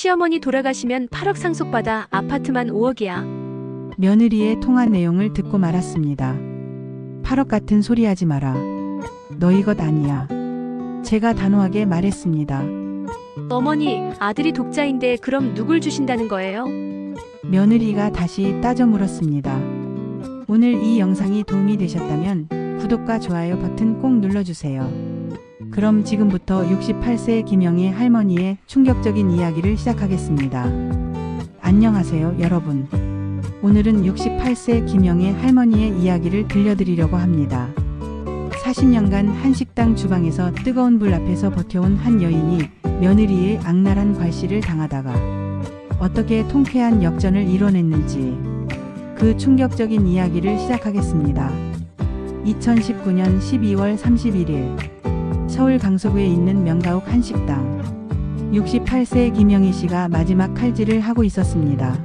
시어머니 돌아가시면 8억 상속받아 아파트만 5억이야. 며느리의 통화 내용을 듣고 말았습니다. 8억 같은 소리 하지 마라. 너희 것 아니야. 제가 단호하게 말했습니다. 어머니, 아들이 독자인데 그럼 누굴 주신다는 거예요? 며느리가 다시 따져 물었습니다. 오늘 이 영상이 도움이 되셨다면 구독과 좋아요 버튼 꼭 눌러주세요. 그럼 지금부터 68세 김영희 할머니의 충격적인 이야기를 시작하겠습니다. 안녕하세요, 여러분. 오늘은 68세 김영희 할머니의 이야기를 들려드리려고 합니다. 40년간 한식당 주방에서 뜨거운 불 앞에서 버텨온 한 여인이 며느리의 악랄한 괄시를 당하다가 어떻게 통쾌한 역전을 이뤄냈는지 그 충격적인 이야기를 시작하겠습니다. 2019년 12월 31일 서울 강서구에 있는 명가옥 한식당 68세 김영희 씨가 마지막 칼질을 하고 있었습니다.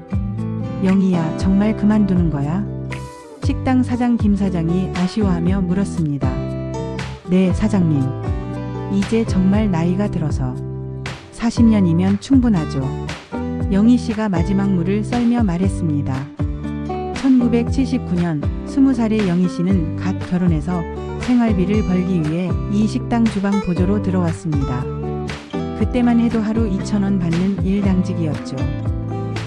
영희야, 정말 그만두는 거야? 식당 사장 김 사장이 아쉬워하며 물었습니다. 네, 사장님. 이제 정말 나이가 들어서 40년이면 충분하죠. 영희 씨가 마지막 물을 썰며 말했습니다. 1979년 20살의 영희 씨는 갓 결혼해서 생활비를 벌기 위해 이 식당 주방 보조로 들어왔습니다. 그때만 해도 하루 2,000원 받는 일당직이었죠.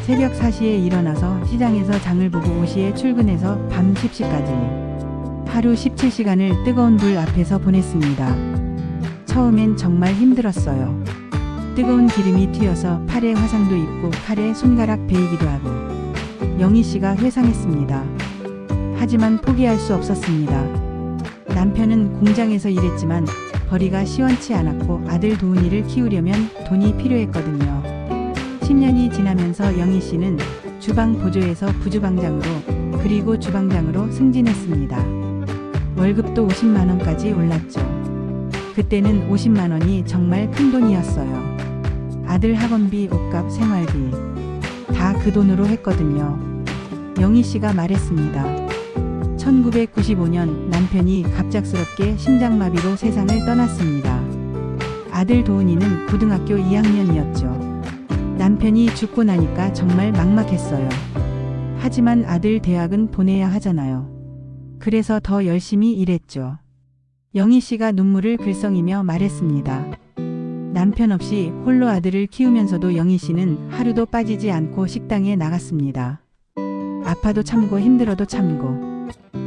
새벽 4시에 일어나서 시장에서 장을 보고 5시에 출근해서 밤 10시까지 하루 17시간을 뜨거운 불 앞에서 보냈습니다. 처음엔 정말 힘들었어요. 뜨거운 기름이 튀어서 팔에 화상도 입고 칼에 손가락 베이기도 하고 영희 씨가 회상했습니다. 하지만 포기할 수 없었습니다. 남편은 공장에서 일했지만 벌이가 시원치 않았고 아들 도훈이를 키우려면 돈이 필요했거든요. 10년이 지나면서 영희 씨는 주방 보조에서 부주방장으로 그리고 주방장으로 승진했습니다. 월급도 50만 원까지 올랐죠. 그때는 50만 원이 정말 큰 돈이었어요. 아들 학원비, 옷값, 생활비 다 그 돈으로 했거든요. 영희 씨가 말했습니다. 1995년 남편이 갑작스럽게 심장마비로 세상을 떠났습니다. 아들 도훈이는 고등학교 2학년이었죠. 남편이 죽고 나니까 정말 막막했어요. 하지만 아들 대학은 보내야 하잖아요. 그래서 더 열심히 일했죠. 영희 씨가 눈물을 글썽이며 말했습니다. 남편 없이 홀로 아들을 키우면서도 영희 씨는 하루도 빠지지 않고 식당에 나갔습니다. 아파도 참고 힘들어도 참고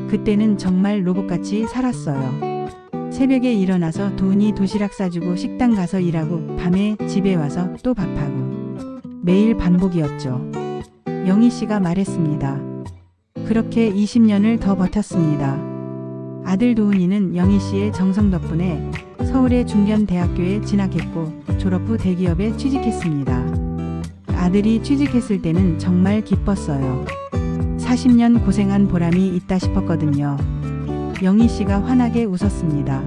그때는 정말 로봇같이 살았어요. 새벽에 일어나서 도훈이 도시락 싸주고 식당 가서 일하고 밤에 집에 와서 또 밥하고 매일 반복이었죠. 영희 씨가 말했습니다. 그렇게 20년을 더 버텼습니다. 아들 도훈이는 영희 씨의 정성 덕분에 서울의 중견대학교에 진학했고 졸업 후 대기업에 취직했습니다. 아들이 취직했을 때는 정말 기뻤어요. 40년 고생한 보람이 있다 싶었거든요. 영희 씨가 환하게 웃었습니다.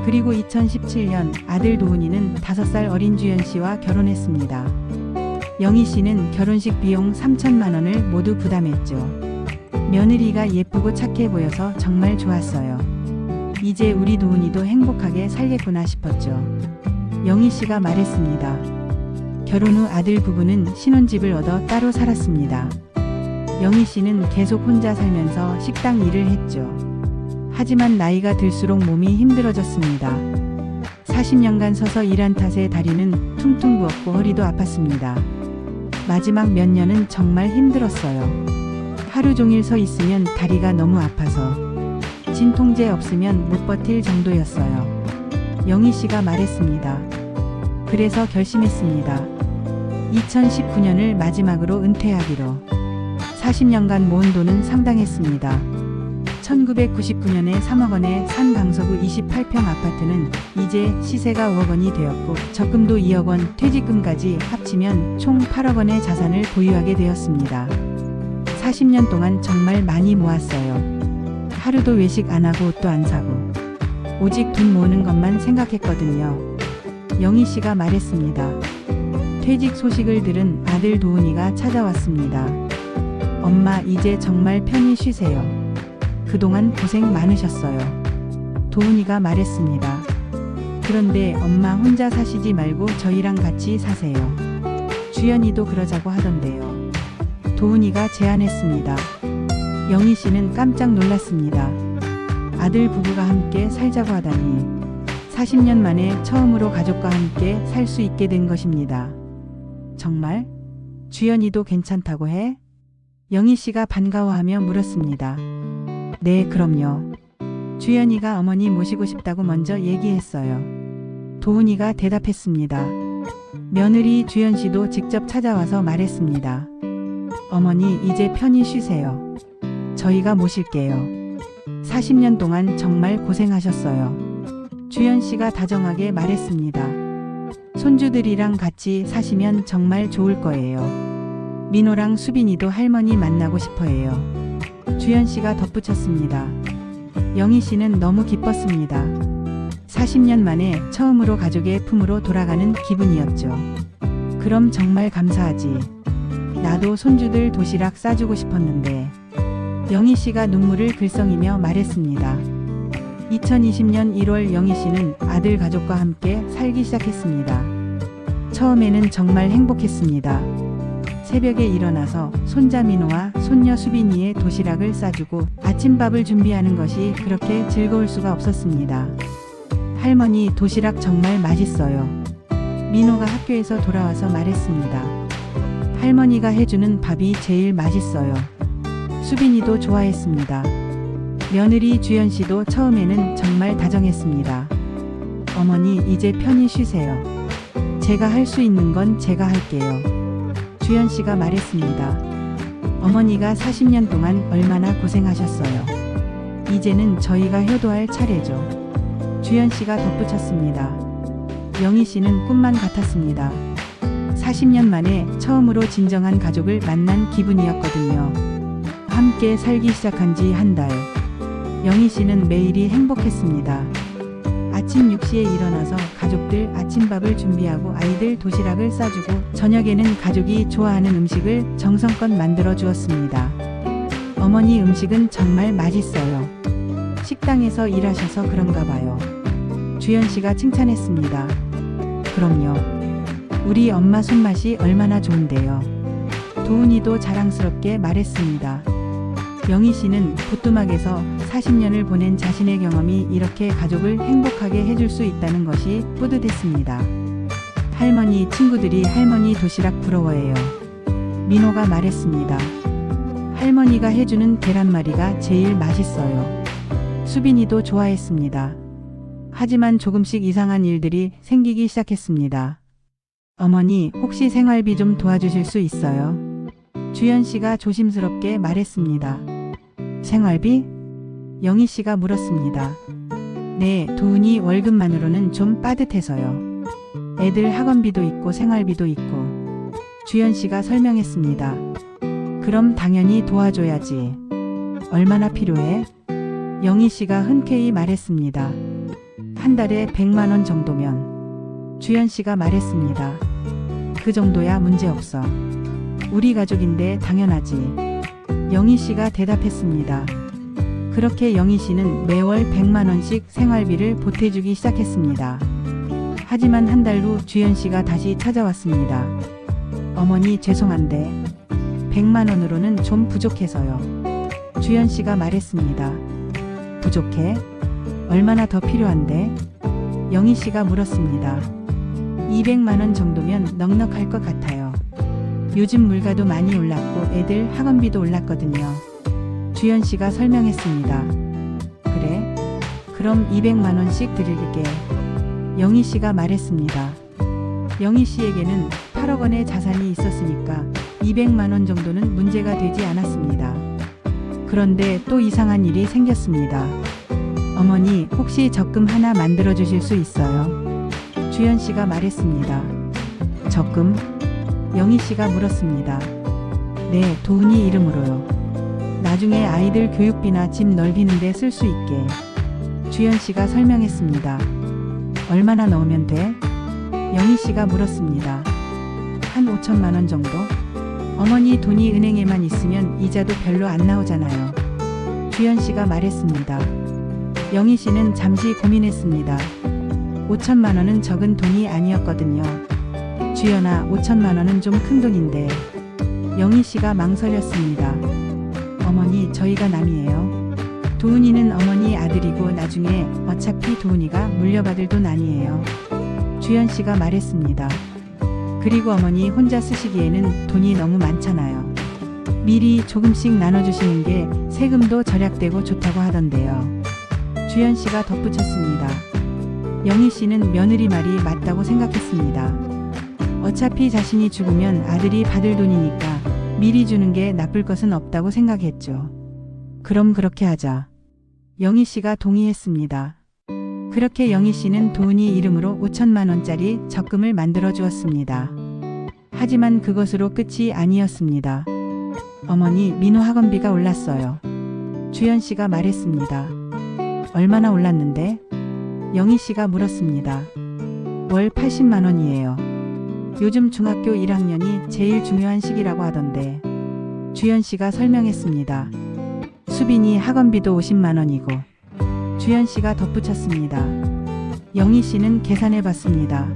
그리고 2017년 아들 도훈이는 5살 어린 주연 씨와 결혼했습니다. 영희 씨는 결혼식 비용 3천만 원을 모두 부담했죠. 며느리가 예쁘고 착해 보여서 정말 좋았어요. 이제 우리 도훈이도 행복하게 살겠구나 싶었죠. 영희 씨가 말했습니다. 결혼 후 아들 부부는 신혼집을 얻어 따로 살았습니다. 영희 씨는 계속 혼자 살면서 식당 일을 했죠. 하지만 나이가 들수록 몸이 힘들어졌습니다. 40년간 서서 일한 탓에 다리는 퉁퉁 부었고 허리도 아팠습니다. 마지막 몇 년은 정말 힘들었어요. 하루 종일 서 있으면 다리가 너무 아파서 진통제 없으면 못 버틸 정도였어요. 영희 씨가 말했습니다. 그래서 결심했습니다. 2019년을 마지막으로 은퇴하기로. 40년간 모은 돈은 상당했습니다. 1999년에 3억 원에 산 강서구 28평 아파트는 이제 시세가 5억 원이 되었고 적금도 2억 원, 퇴직금까지 합치면 총 8억 원의 자산을 보유하게 되었습니다. 40년 동안 정말 많이 모았어요. 하루도 외식 안 하고 옷도 안 사고 오직 돈 모으는 것만 생각했거든요. 영희 씨가 말했습니다. 퇴직 소식을 들은 아들 도훈이가 찾아왔습니다. 엄마, 이제 정말 편히 쉬세요. 그동안 고생 많으셨어요. 도훈이가 말했습니다. 그런데 엄마 혼자 사시지 말고 저희랑 같이 사세요. 주연이도 그러자고 하던데요. 도훈이가 제안했습니다. 영희 씨는 깜짝 놀랐습니다. 아들 부부가 함께 살자고 하다니 40년 만에 처음으로 가족과 함께 살 수 있게 된 것입니다. 정말? 주연이도 괜찮다고 해? 영희 씨가 반가워하며 물었습니다. 네, 그럼요. 주연이가 어머니 모시고 싶다고 먼저 얘기했어요. 도훈이가 대답했습니다. 며느리 주연 씨도 직접 찾아와서 말했습니다. 어머니, 이제 편히 쉬세요. 저희가 모실게요. 40년 동안 정말 고생하셨어요. 주연 씨가 다정하게 말했습니다. 손주들이랑 같이 사시면 정말 좋을 거예요. 민호랑 수빈이도 할머니 만나고 싶어 해요. 주연 씨가 덧붙였습니다. 영희 씨는 너무 기뻤습니다. 40년 만에 처음으로 가족의 품으로 돌아가는 기분이었죠. 그럼 정말 감사하지. 나도 손주들 도시락 싸주고 싶었는데. 영희 씨가 눈물을 글썽이며 말했습니다. 2020년 1월 영희 씨는 아들 가족과 함께 살기 시작했습니다. 처음에는 정말 행복했습니다. 새벽에 일어나서 손자 민호와 손녀 수빈이의 도시락을 싸주고 아침밥을 준비하는 것이 그렇게 즐거울 수가 없었습니다. 할머니, 도시락 정말 맛있어요. 민호가 학교에서 돌아와서 말했습니다. 할머니가 해주는 밥이 제일 맛있어요. 수빈이도 좋아했습니다. 며느리 주연 씨도 처음에는 정말 다정했습니다. 어머니, 이제 편히 쉬세요. 제가 할 수 있는 건 제가 할게요. 주연 씨가 말했습니다. 어머니가 40년 동안 얼마나 고생하셨어요. 이제는 저희가 효도할 차례죠. 주연 씨가 덧붙였습니다. 영희 씨는 꿈만 같았습니다. 40년 만에 처음으로 진정한 가족을 만난 기분이었거든요. 함께 살기 시작한 지 한 달. 영희 씨는 매일이 행복했습니다. 아침 6시에 일어나서 가족들 아침밥을 준비하고 아이들 도시락을 싸주고 저녁에는 가족이 좋아하는 음식을 정성껏 만들어 주었습니다. 어머니 음식은 정말 맛있어요. 식당에서 일하셔서 그런가 봐요. 주연 씨가 칭찬했습니다. 그럼요. 우리 엄마 손맛이 얼마나 좋은데요. 도훈이도 자랑스럽게 말했습니다. 영희 씨는 부뚜막에서 40년을 보낸 자신의 경험이 이렇게 가족을 행복하게 해줄 수 있다는 것이 뿌듯했습니다. 할머니, 친구들이 할머니 도시락 부러워해요. 민호가 말했습니다. 할머니가 해주는 계란말이가 제일 맛있어요. 수빈이도 좋아했습니다. 하지만 조금씩 이상한 일들이 생기기 시작했습니다. 어머니, 혹시 생활비 좀 도와주실 수 있어요? 주연 씨가 조심스럽게 말했습니다. 생활비? 영희 씨가 물었습니다. 네, 도훈이 월급만으로는 좀 빠듯해서요. 애들 학원비도 있고 생활비도 있고. 주연 씨가 설명했습니다. 그럼 당연히 도와줘야지. 얼마나 필요해? 영희 씨가 흔쾌히 말했습니다. 한 달에 100만 원 정도면. 주연 씨가 말했습니다. 그 정도야 문제없어. 우리 가족인데 당연하지. 영희 씨가 대답했습니다. 그렇게 영희 씨는 매월 100만 원씩 생활비를 보태주기 시작했습니다. 하지만 한 달 후 주연 씨가 다시 찾아왔습니다. 어머니, 죄송한데 100만 원으로는 좀 부족해서요. 주연 씨가 말했습니다. 부족해? 얼마나 더 필요한데? 영희 씨가 물었습니다. 200만 원 정도면 넉넉할 것 같아요. 요즘 물가도 많이 올랐고 애들 학원비도 올랐거든요. 주연 씨가 설명했습니다. 그래? 그럼 200만 원씩 드릴게. 영희 씨가 말했습니다. 영희 씨에게는 8억 원의 자산이 있었으니까 200만 원 정도는 문제가 되지 않았습니다. 그런데 또 이상한 일이 생겼습니다. 어머니, 혹시 적금 하나 만들어 주실 수 있어요? 주연 씨가 말했습니다. 적금? 영희 씨가 물었습니다. 네, 도훈이 이름으로요. 나중에 아이들 교육비나 집 넓히는데 쓸 수 있게. 주연 씨가 설명했습니다. 얼마나 넣으면 돼? 영희 씨가 물었습니다. 한 5천만 원 정도? 어머니, 돈이 은행에만 있으면 이자도 별로 안 나오잖아요. 주연 씨가 말했습니다. 영희 씨는 잠시 고민했습니다. 5천만 원은 적은 돈이 아니었거든요. 주연아, 5천만 원은 좀 큰 돈인데. 영희 씨가 망설였습니다. 어머니, 저희가 남이에요. 도훈이는 어머니 아들이고 나중에 어차피 도훈이가 물려받을 돈 아니에요. 주연 씨가 말했습니다. 그리고 어머니 혼자 쓰시기에는 돈이 너무 많잖아요. 미리 조금씩 나눠주시는 게 세금도 절약되고 좋다고 하던데요. 주연 씨가 덧붙였습니다. 영희 씨는 며느리 말이 맞다고 생각했습니다. 어차피 자신이 죽으면 아들이 받을 돈이니까 미리 주는 게 나쁠 것은 없다고 생각했죠. 그럼 그렇게 하자. 영희 씨가 동의했습니다. 그렇게 영희 씨는 도훈이 이름으로 5천만 원짜리 적금을 만들어 주었습니다. 하지만 그것으로 끝이 아니었습니다. 어머니, 민호 학원비가 올랐어요. 주연 씨가 말했습니다. 얼마나 올랐는데? 영희 씨가 물었습니다. 월 80만 원이에요. 요즘 중학교 1학년이 제일 중요한 시기라고 하던데. 주연 씨가 설명했습니다. 수빈이 학원비도 50만 원이고. 주연 씨가 덧붙였습니다. 영희 씨는 계산해 봤습니다.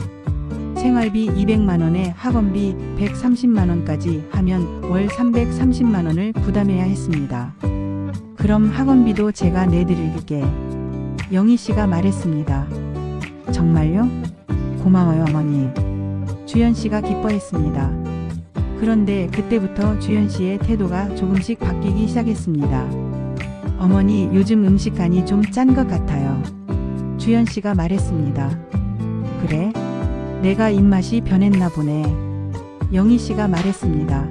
생활비 200만 원에 학원비 130만 원까지 하면 월 330만 원을 부담해야 했습니다. 그럼 학원비도 제가 내드릴게. 영희 씨가 말했습니다. 정말요? 고마워요, 어머니. 주연 씨가 기뻐했습니다. 그런데 그때부터 주연 씨의 태도가 조금씩 바뀌기 시작했습니다. 어머니, 요즘 음식 간이 좀 짠 것 같아요. 주연 씨가 말했습니다. 그래? 내가 입맛이 변했나 보네. 영희 씨가 말했습니다.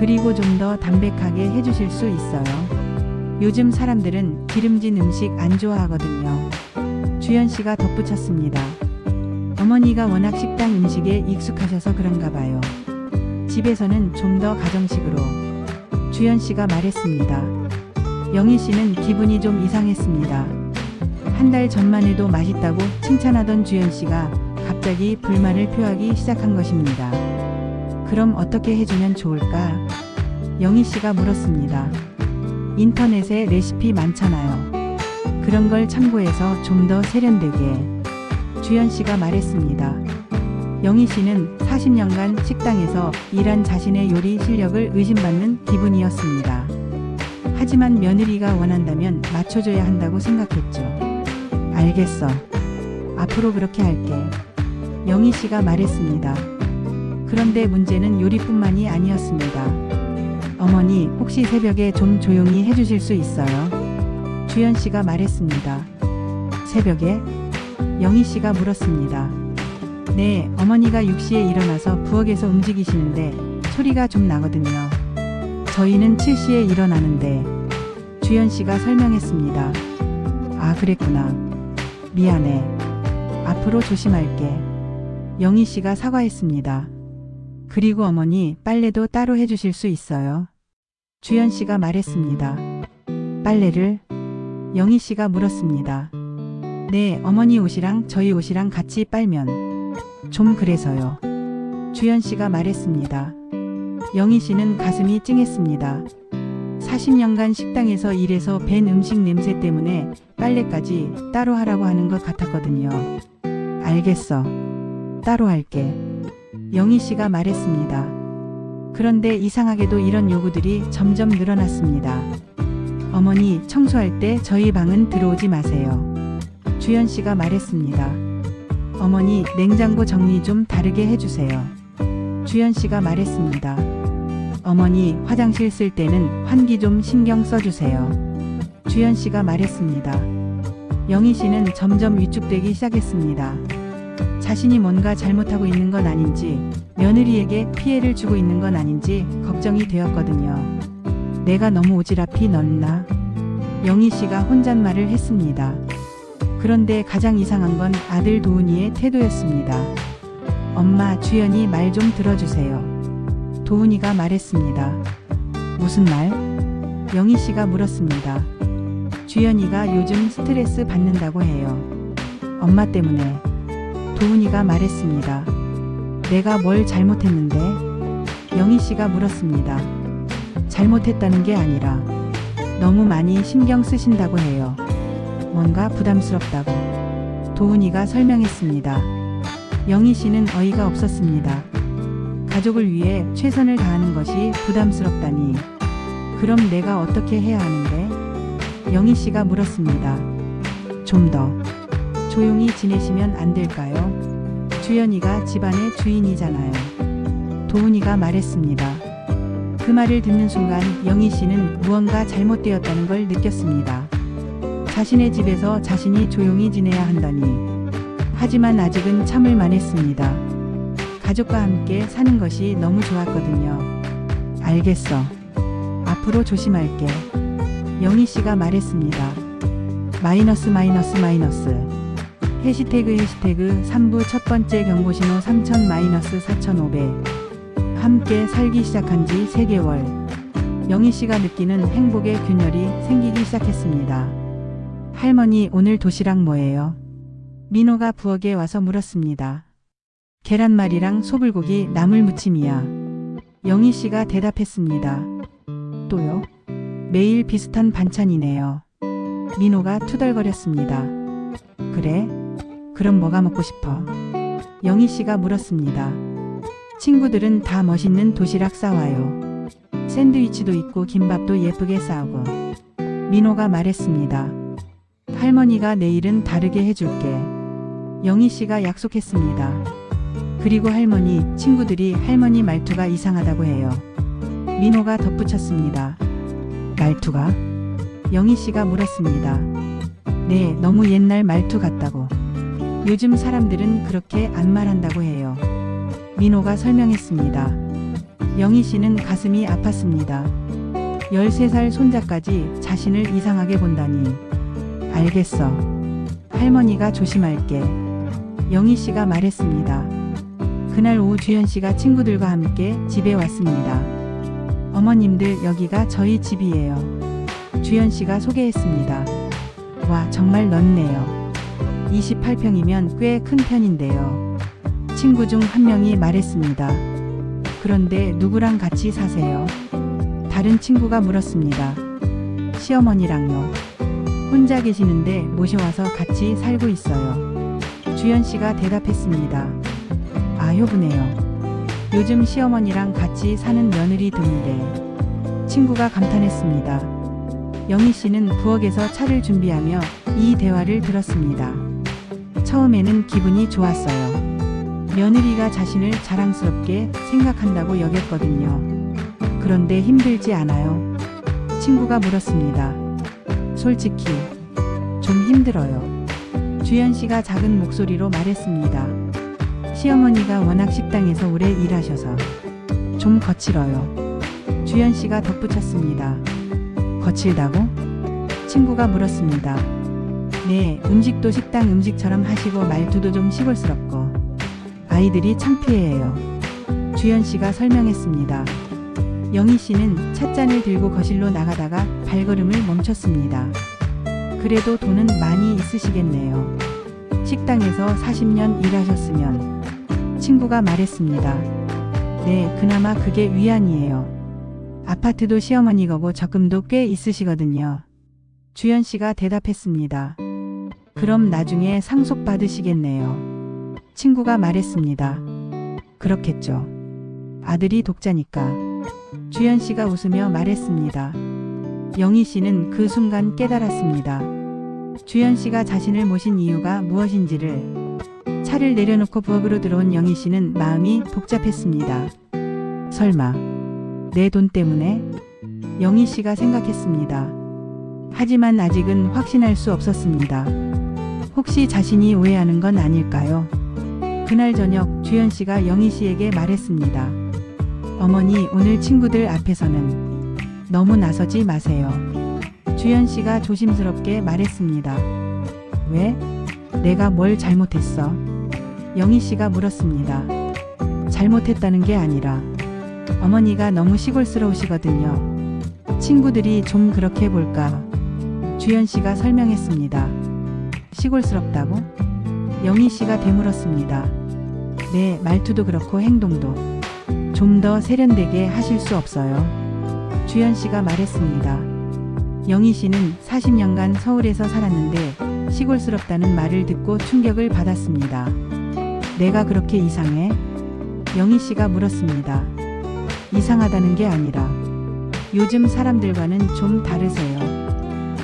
그리고 좀 더 담백하게 해주실 수 있어요? 요즘 사람들은 기름진 음식 안 좋아하거든요. 주연 씨가 덧붙였습니다. 어머니가 워낙 식당 음식에 익숙하셔서 그런가 봐요. 집에서는 좀 더 가정식으로. 주연 씨가 말했습니다. 영희 씨는 기분이 좀 이상했습니다. 한 달 전만 해도 맛있다고 칭찬하던 주연 씨가 갑자기 불만을 표하기 시작한 것입니다. 그럼 어떻게 해주면 좋을까? 영희 씨가 물었습니다. 인터넷에 레시피 많잖아요. 그런 걸 참고해서 좀 더 세련되게. 주연 씨가 말했습니다. 영희 씨는 40년간 식당에서 일한 자신의 요리 실력을 의심받는 기분이었습니다. 하지만 며느리가 원한다면 맞춰줘야 한다고 생각했죠. 알겠어. 앞으로 그렇게 할게. 영희 씨가 말했습니다. 그런데 문제는 요리뿐만이 아니었습니다. 어머니, 혹시 새벽에 좀 조용히 해주실 수 있어요? 주연 씨가 말했습니다. 새벽에? 영희 씨가 물었습니다. 네, 어머니가 6시에 일어나서 부엌에서 움직이시는데 소리가 좀 나거든요. 저희는 7시에 일어나는데. 주연 씨가 설명했습니다. 아, 그랬구나. 미안해. 앞으로 조심할게. 영희 씨가 사과했습니다. 그리고 어머니, 빨래도 따로 해주실 수 있어요? 주연 씨가 말했습니다. 빨래를? 영희 씨가 물었습니다. 네, 어머니 옷이랑 저희 옷이랑 같이 빨면. 좀 그래서요. 주연 씨가 말했습니다. 영희 씨는 가슴이 찡했습니다. 40년간 식당에서 일해서 밴 음식 냄새 때문에 빨래까지 따로 하라고 하는 것 같았거든요. 알겠어. 따로 할게. 영희 씨가 말했습니다. 그런데 이상하게도 이런 요구들이 점점 늘어났습니다. 어머니, 청소할 때 저희 방은 들어오지 마세요. 주연 씨가 말했습니다. 어머니, 냉장고 정리 좀 다르게 해주세요. 주연 씨가 말했습니다. 어머니, 화장실 쓸 때는 환기 좀 신경 써주세요. 주연 씨가 말했습니다. 영희 씨는 점점 위축되기 시작했습니다. 자신이 뭔가 잘못하고 있는 건 아닌지, 며느리에게 피해를 주고 있는 건 아닌지 걱정이 되었거든요. 내가 너무 오지랖이 넓나? 영희 씨가 혼잣말을 했습니다. 그런데 가장 이상한 건 아들 도훈이의 태도였습니다. 엄마, 주연이 말 좀 들어주세요. 도훈이가 말했습니다. 무슨 말? 영희 씨가 물었습니다. 주연이가 요즘 스트레스 받는다고 해요. 엄마 때문에. 도훈이가 말했습니다. 내가 뭘 잘못했는데? 영희 씨가 물었습니다. 잘못했다는 게 아니라 너무 많이 신경 쓰신다고 해요. 뭔가 부담스럽다고. 도훈이가 설명했습니다. 영희 씨는 어이가 없었습니다. 가족을 위해 최선을 다하는 것이 부담스럽다니. 그럼 내가 어떻게 해야 하는데? 영희 씨가 물었습니다. 좀 더 조용히 지내시면 안 될까요? 주연이가 집안의 주인이잖아요. 도훈이가 말했습니다. 그 말을 듣는 순간 영희 씨는 무언가 잘못되었다는 걸 느꼈습니다. 자신의 집에서 자신이 조용히 지내야 한다니. 하지만 아직은 참을 만했습니다. 가족과 함께 사는 것이 너무 좋았거든요. 알겠어. 앞으로 조심할게. 영희 씨가 말했습니다. 마이너스. 해시태그 3부 첫 번째 경고신호 3000-4500. 함께 살기 시작한 지 3개월. 영희 씨가 느끼는 행복의 균열이 생기기 시작했습니다. 할머니, 오늘 도시락 뭐예요? 민호가 부엌에 와서 물었습니다. 계란말이랑 소불고기 나물무침이야. 영희 씨가 대답했습니다. 또요? 매일 비슷한 반찬이네요. 민호가 투덜거렸습니다. 그래? 그럼 뭐가 먹고 싶어? 영희 씨가 물었습니다. 친구들은 다 멋있는 도시락 싸와요. 샌드위치도 있고 김밥도 예쁘게 싸우고. 민호가 말했습니다. 할머니가 내일은 다르게 해줄게. 영희 씨가 약속했습니다. 그리고 할머니, 친구들이 할머니 말투가 이상하다고 해요. 민호가 덧붙였습니다. 말투가? 영희 씨가 물었습니다. 네, 너무 옛날 말투 같다고. 요즘 사람들은 그렇게 안 말한다고 해요. 민호가 설명했습니다. 영희 씨는 가슴이 아팠습니다. 13살 손자까지 자신을 이상하게 본다니. 알겠어. 할머니가 조심할게. 영희 씨가 말했습니다. 그날 오후 주현 씨가 친구들과 함께 집에 왔습니다. 어머님들, 여기가 저희 집이에요. 주현 씨가 소개했습니다. 와, 정말 넓네요. 28평이면 꽤 큰 편인데요. 친구 중 한 명이 말했습니다. 그런데 누구랑 같이 사세요? 다른 친구가 물었습니다. 시어머니랑요. 혼자 계시는데 모셔와서 같이 살고 있어요. 주현 씨가 대답했습니다. 아, 효부네요. 요즘 시어머니랑 같이 사는 며느리 드문데. 친구가 감탄했습니다. 영희 씨는 부엌에서 차를 준비하며 이 대화를 들었습니다. 처음에는 기분이 좋았어요. 며느리가 자신을 자랑스럽게 생각한다고 여겼거든요. 그런데 힘들지 않아요? 친구가 물었습니다. 솔직히 좀 힘들어요. 주현 씨가 작은 목소리로 말했습니다. 시어머니가 워낙 식당에서 오래 일하셔서 좀 거칠어요. 주현 씨가 덧붙였습니다. 거칠다고? 친구가 물었습니다. 네, 음식도 식당 음식처럼 하시고 말투도 좀 시골스럽고. 아이들이 창피해해요. 주현 씨가 설명했습니다. 영희 씨는 찻잔을 들고 거실로 나가다가 발걸음을 멈췄습니다. 그래도 돈은 많이 있으시겠네요. 식당에서 40년 일하셨으면. 친구가 말했습니다. 네, 그나마 그게 위안이에요. 아파트도 시어머니 거고 적금도 꽤 있으시거든요. 주현 씨가 대답했습니다. 그럼 나중에 상속받으시겠네요. 친구가 말했습니다. 그렇겠죠. 아들이 독자니까. 주현 씨가 웃으며 말했습니다. 영희 씨는 그 순간 깨달았습니다. 주현 씨가 자신을 모신 이유가 무엇인지를. 차를 내려놓고 부엌으로 들어온 영희 씨는 마음이 복잡했습니다. 설마 내 돈 때문에? 영희 씨가 생각했습니다. 하지만 아직은 확신할 수 없었습니다. 혹시 자신이 오해하는 건 아닐까요? 그날 저녁 주현 씨가 영희 씨에게 말했습니다. 어머니, 오늘 친구들 앞에서는 너무 나서지 마세요. 주현 씨가 조심스럽게 말했습니다. 왜? 내가 뭘 잘못했어? 영희 씨가 물었습니다. 잘못했다는 게 아니라 어머니가 너무 시골스러우시거든요. 친구들이 좀 그렇게 볼까? 주현 씨가 설명했습니다. 시골스럽다고? 영희 씨가 되물었습니다. 네, 말투도 그렇고 행동도. 좀 더 세련되게 하실 수 없어요? 주현 씨가 말했습니다. 영희 씨는 40년간 서울에서 살았는데 시골스럽다는 말을 듣고 충격을 받았습니다. 내가 그렇게 이상해? 영희 씨가 물었습니다. 이상하다는 게 아니라 요즘 사람들과는 좀 다르세요.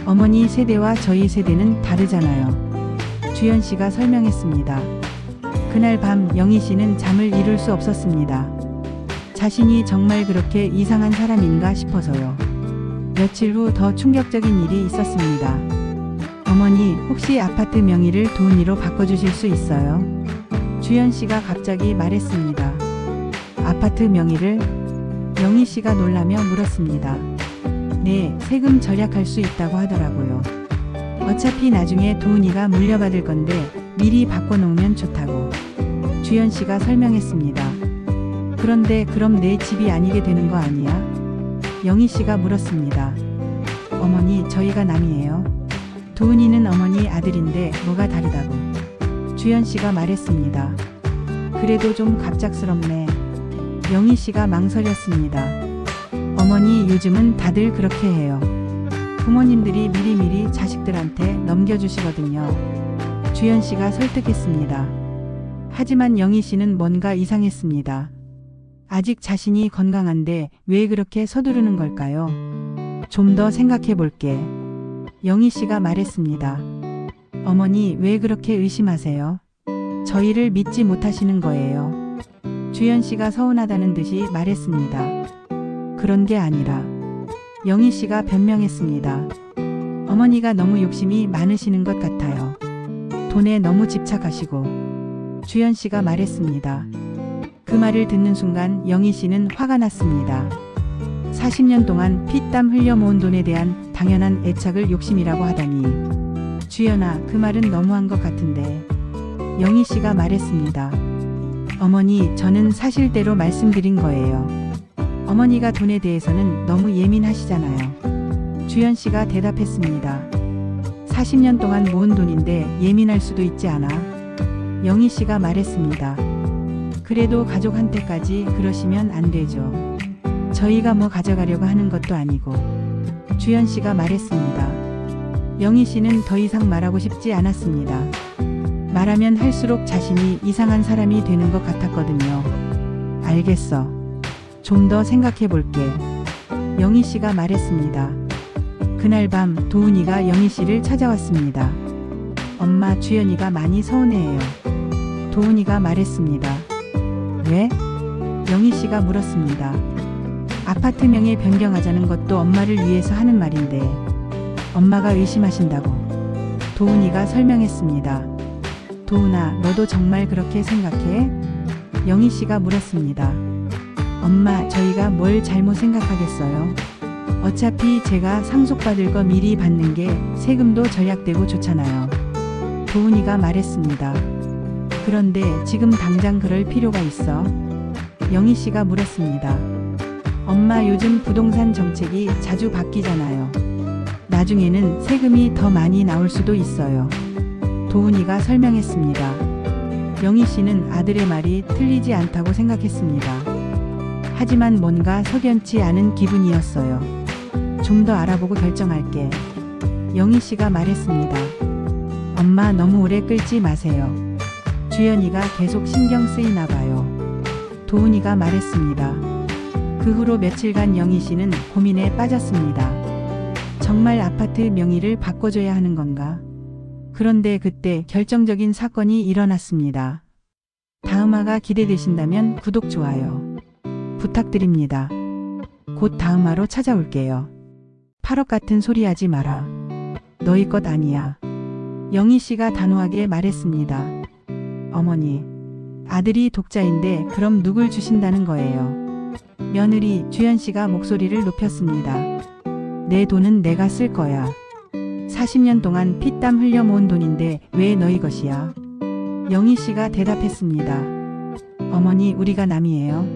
어머니 세대와 저희 세대는 다르잖아요. 주연 씨가 설명했습니다. 그날 밤 영희 씨는 잠을 이룰 수 없었습니다. 자신이 정말 그렇게 이상한 사람인가 싶어서요. 며칠 후 더 충격적인 일이 있었습니다. 어머니, 혹시 아파트 명의를 도은이로 바꿔주실 수 있어요? 주연 씨가 갑자기 말했습니다. 아파트 명의를? 영희 씨가 놀라며 물었습니다. 네, 세금 절약할 수 있다고 하더라고요. 어차피 나중에 도은이가 물려받을 건데 미리 바꿔놓으면 좋다고. 주연 씨가 설명했습니다. 그런데 그럼 내 집이 아니게 되는 거 아니야? 영희 씨가 물었습니다. 어머니, 저희가 남이에요. 도은이는 어머니 아들인데 뭐가 다르다고. 주연 씨가 말했습니다. 그래도 좀 갑작스럽네. 영희 씨가 망설였습니다. 어머니, 요즘은 다들 그렇게 해요. 부모님들이 미리미리 자식들한테 넘겨주시거든요. 주연 씨가 설득했습니다. 하지만 영희 씨는 뭔가 이상했습니다. 아직 자신이 건강한데 왜 그렇게 서두르는 걸까요? 좀 더 생각해 볼게. 영희 씨가 말했습니다. 어머니, 왜 그렇게 의심하세요? 저희를 믿지 못하시는 거예요. 주연 씨가 서운하다는 듯이 말했습니다. 그런 게 아니라. 영희 씨가 변명했습니다. 어머니가 너무 욕심이 많으시는 것 같아요. 돈에 너무 집착하시고. 주연 씨가 말했습니다. 그 말을 듣는 순간 영희 씨는 화가 났습니다. 40년 동안 피땀 흘려 모은 돈에 대한 당연한 애착을 욕심이라고 하다니. 주연아, 그 말은 너무한 것 같은데. 영희 씨가 말했습니다. 어머니, 저는 사실대로 말씀드린 거예요. 어머니가 돈에 대해서는 너무 예민하시잖아요. 주연 씨가 대답했습니다. 40년 동안 모은 돈인데 예민할 수도 있지 않아? 영희 씨가 말했습니다. 그래도 가족한테까지 그러시면 안 되죠. 저희가 뭐 가져가려고 하는 것도 아니고. 주연 씨가 말했습니다. 영희 씨는 더 이상 말하고 싶지 않았습니다. 말하면 할수록 자신이 이상한 사람이 되는 것 같았거든요. 알겠어. 좀 더 생각해 볼게. 영희 씨가 말했습니다. 그날 밤 도은이가 영희 씨를 찾아왔습니다. 엄마, 주연이가 많이 서운해해요. 도은이가 말했습니다. 왜? 영희 씨가 물었습니다. 아파트 명의 변경하자는 것도 엄마를 위해서 하는 말인데 엄마가 의심하신다고. 도은이가 설명했습니다. 도은아, 너도 정말 그렇게 생각해? 영희 씨가 물었습니다. 엄마, 저희가 뭘 잘못 생각하겠어요? 어차피 제가 상속받을 거 미리 받는 게 세금도 절약되고 좋잖아요. 도은이가 말했습니다. 그런데 지금 당장 그럴 필요가 있어? 영희 씨가 물었습니다. 엄마, 요즘 부동산 정책이 자주 바뀌잖아요. 나중에는 세금이 더 많이 나올 수도 있어요. 도은이가 설명했습니다. 영희 씨는 아들의 말이 틀리지 않다고 생각했습니다. 하지만 뭔가 석연치 않은 기분이었어요. 좀 더 알아보고 결정할게. 영희 씨가 말했습니다. 엄마, 너무 오래 끌지 마세요. 주연이가 계속 신경 쓰이나 봐요. 도은이가 말했습니다. 그 후로 며칠간 영희 씨는 고민에 빠졌습니다. 정말 아파트 명의를 바꿔줘야 하는 건가? 그런데 그때 결정적인 사건이 일어났습니다. 다음화가 기대되신다면 구독, 좋아요 부탁드립니다. 곧 다음화로 찾아올게요. 8억 같은 소리 하지 마라. 너희 것 아니야. 영희 씨가 단호하게 말했습니다. 어머니, 아들이 독자인데 그럼 누굴 주신다는 거예요? 며느리 주연 씨가 목소리를 높였습니다. 내 돈은 내가 쓸 거야. 40년 동안 피땀 흘려 모은 돈인데 왜 너희 것이야? 영희 씨가 대답했습니다. 어머니, 우리가 남이에요.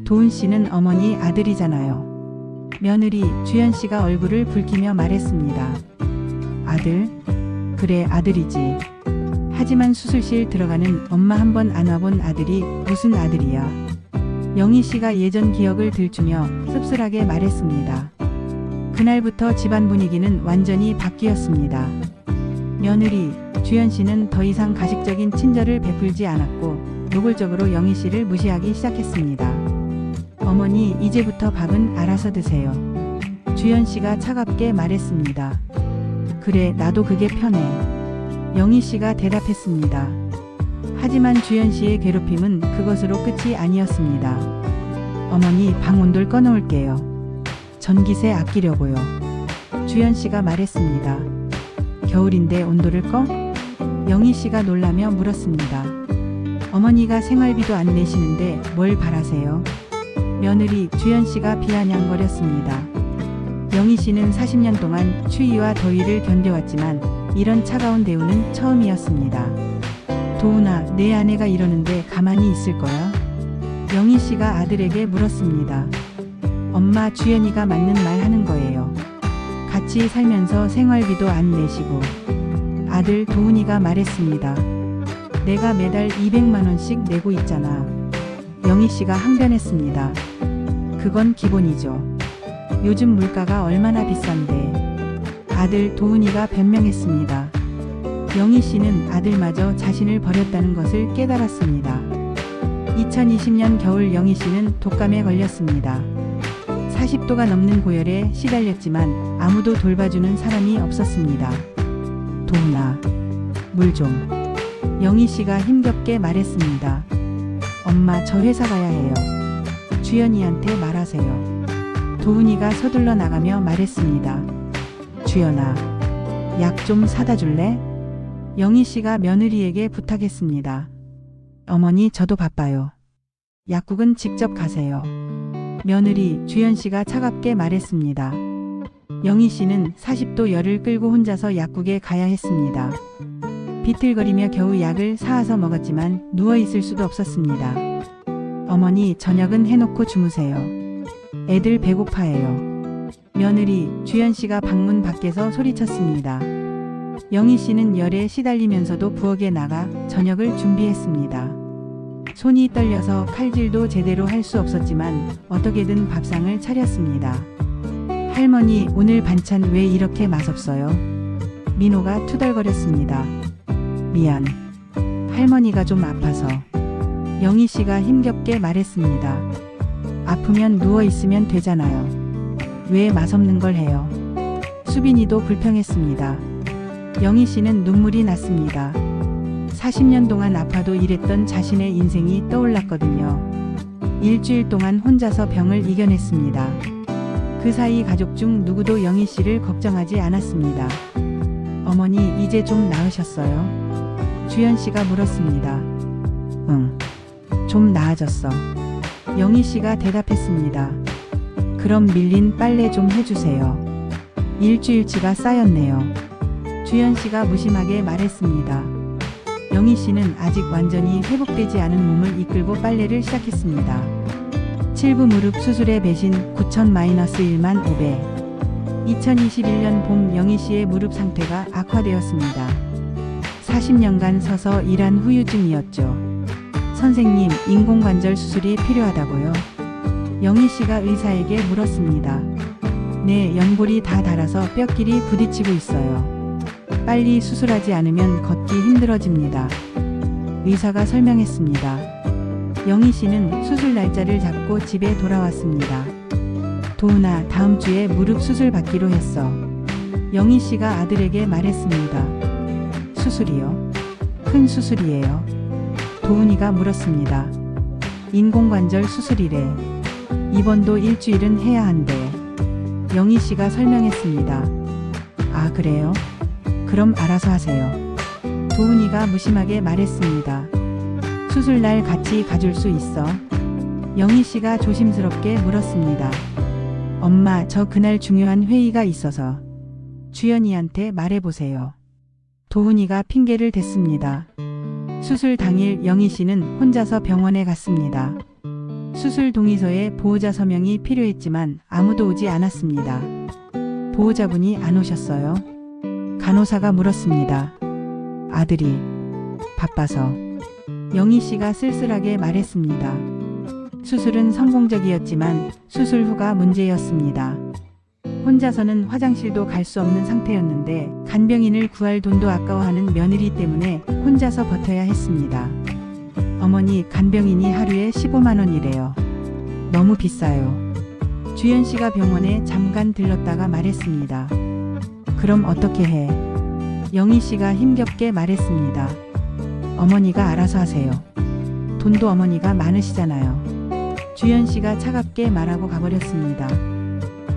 도은 씨는 어머니 아들이잖아요. 며느리 주연 씨가 얼굴을 붉히며 말했습니다. 아들? 그래, 아들이지. 하지만 수술실 들어가는 엄마 한 번 안 와본 아들이 무슨 아들이야? 영희 씨가 예전 기억을 들추며 씁쓸하게 말했습니다. 그날부터 집안 분위기는 완전히 바뀌었습니다. 며느리 주연 씨는 더 이상 가식적인 친절을 베풀지 않았고 노골적으로 영희 씨를 무시하기 시작했습니다. 어머니, 이제부터 밥은 알아서 드세요. 주연 씨가 차갑게 말했습니다. 그래, 나도 그게 편해. 영희 씨가 대답했습니다. 하지만 주연 씨의 괴롭힘은 그것으로 끝이 아니었습니다. 어머니, 방 온돌 꺼놓을게요. 전기세 아끼려고요. 주연 씨가 말했습니다. 겨울인데 온돌을 꺼? 영희 씨가 놀라며 물었습니다. 어머니가 생활비도 안 내시는데 뭘 바라세요? 며느리 주연 씨가 비아냥거렸습니다. 영희 씨는 40년 동안 추위와 더위를 견뎌왔지만 이런 차가운 대우는 처음이었습니다. 도훈아, 내 아내가 이러는데 가만히 있을 거야? 영희 씨가 아들에게 물었습니다. 엄마, 주연이가 맞는 말 하는 거예요. 같이 살면서 생활비도 안 내시고. 아들 도훈이가 말했습니다. 내가 매달 200만 원씩 내고 있잖아. 영희 씨가 항변했습니다. 그건 기본이죠. 요즘 물가가 얼마나 비싼데. 아들 도훈이가 변명했습니다. 영희 씨는 아들마저 자신을 버렸다는 것을 깨달았습니다. 2020년 겨울 영희 씨는 독감에 걸렸습니다. 40도가 넘는 고열에 시달렸지만 아무도 돌봐주는 사람이 없었습니다. 도훈아, 물 좀. 영희 씨가 힘겹게 말했습니다. 엄마, 저 회사 가야 해요. 주연이한테 말하세요. 도훈이가 서둘러 나가며 말했습니다. 주연아, 약 좀 사다 줄래? 영희 씨가 며느리에게 부탁했습니다. 어머니, 저도 바빠요. 약국은 직접 가세요. 며느리 주연 씨가 차갑게 말했습니다. 영희 씨는 40도 열을 끌고 혼자서 약국에 가야 했습니다. 비틀거리며 겨우 약을 사와서 먹었지만 누워있을 수도 없었습니다. 어머니, 저녁은 해놓고 주무세요. 애들 배고파해요. 며느리 주연 씨가 방문 밖에서 소리쳤습니다. 영희 씨는 열에 시달리면서도 부엌에 나가 저녁을 준비했습니다. 손이 떨려서 칼질도 제대로 할 수 없었지만 어떻게든 밥상을 차렸습니다. 할머니, 오늘 반찬 왜 이렇게 맛없어요? 민호가 투덜거렸습니다. 미안. 할머니가 좀 아파서. 영희 씨가 힘겹게 말했습니다. 아프면 누워 있으면 되잖아요. 왜 맛없는 걸 해요? 수빈이도 불평했습니다. 영희 씨는 눈물이 났습니다. 40년 동안 아파도 일했던 자신의 인생이 떠올랐거든요. 일주일 동안 혼자서 병을 이겨냈습니다. 그 사이 가족 중 누구도 영희 씨를 걱정하지 않았습니다. 어머니, 이제 좀 나으셨어요? 주연 씨가 물었습니다. 응, 좀 나아졌어. 영희 씨가 대답했습니다. 그럼 밀린 빨래 좀 해주세요. 일주일치가 쌓였네요. 주연 씨가 무심하게 말했습니다. 영희 씨는 아직 완전히 회복되지 않은 몸을 이끌고 빨래를 시작했습니다. 7부 무릎 수술의 배신 9,000-1만 5배. 2021년 봄 영희 씨의 무릎 상태가 악화되었습니다. 40년간 서서 일한 후유증이었죠. 선생님, 인공관절 수술이 필요하다고요? 영희 씨가 의사에게 물었습니다. 네, 연골이 다 닳아서 뼈끼리 부딪히고 있어요. 빨리 수술하지 않으면 걷기 힘들어집니다. 의사가 설명했습니다. 영희 씨는 수술 날짜를 잡고 집에 돌아왔습니다. 도훈아, 다음 주에 무릎 수술 받기로 했어. 영희 씨가 아들에게 말했습니다. 수술이요? 큰 수술이에요. 도훈이가 물었습니다. 인공관절 수술이래. 입원도 일주일은 해야 한대. 영희 씨가 설명했습니다. 아, 그래요? 그럼 알아서 하세요. 도훈이가 무심하게 말했습니다. 수술날 같이 가줄 수 있어? 영희 씨가 조심스럽게 물었습니다. 엄마, 저 그날 중요한 회의가 있어서. 주연이한테 말해보세요. 도훈이가 핑계를 댔습니다. 수술 당일 영희 씨는 혼자서 병원에 갔습니다. 수술 동의서에 보호자 서명이 필요했지만 아무도 오지 않았습니다. 보호자분이 안 오셨어요? 간호사가 물었습니다. 아들이 바빠서. 영희 씨가 쓸쓸하게 말했습니다. 수술은 성공적이었지만 수술 후가 문제였습니다. 혼자서는 화장실도 갈 수 없는 상태였는데 간병인을 구할 돈도 아까워하는 며느리 때문에 혼자서 버텨야 했습니다. 어머니, 간병인이 하루에 15만 원이래요. 너무 비싸요. 주연 씨가 병원에 잠깐 들렀다가 말했습니다. 그럼 어떻게 해? 영희 씨가 힘겹게 말했습니다. 어머니가 알아서 하세요. 돈도 어머니가 많으시잖아요. 주연 씨가 차갑게 말하고 가버렸습니다.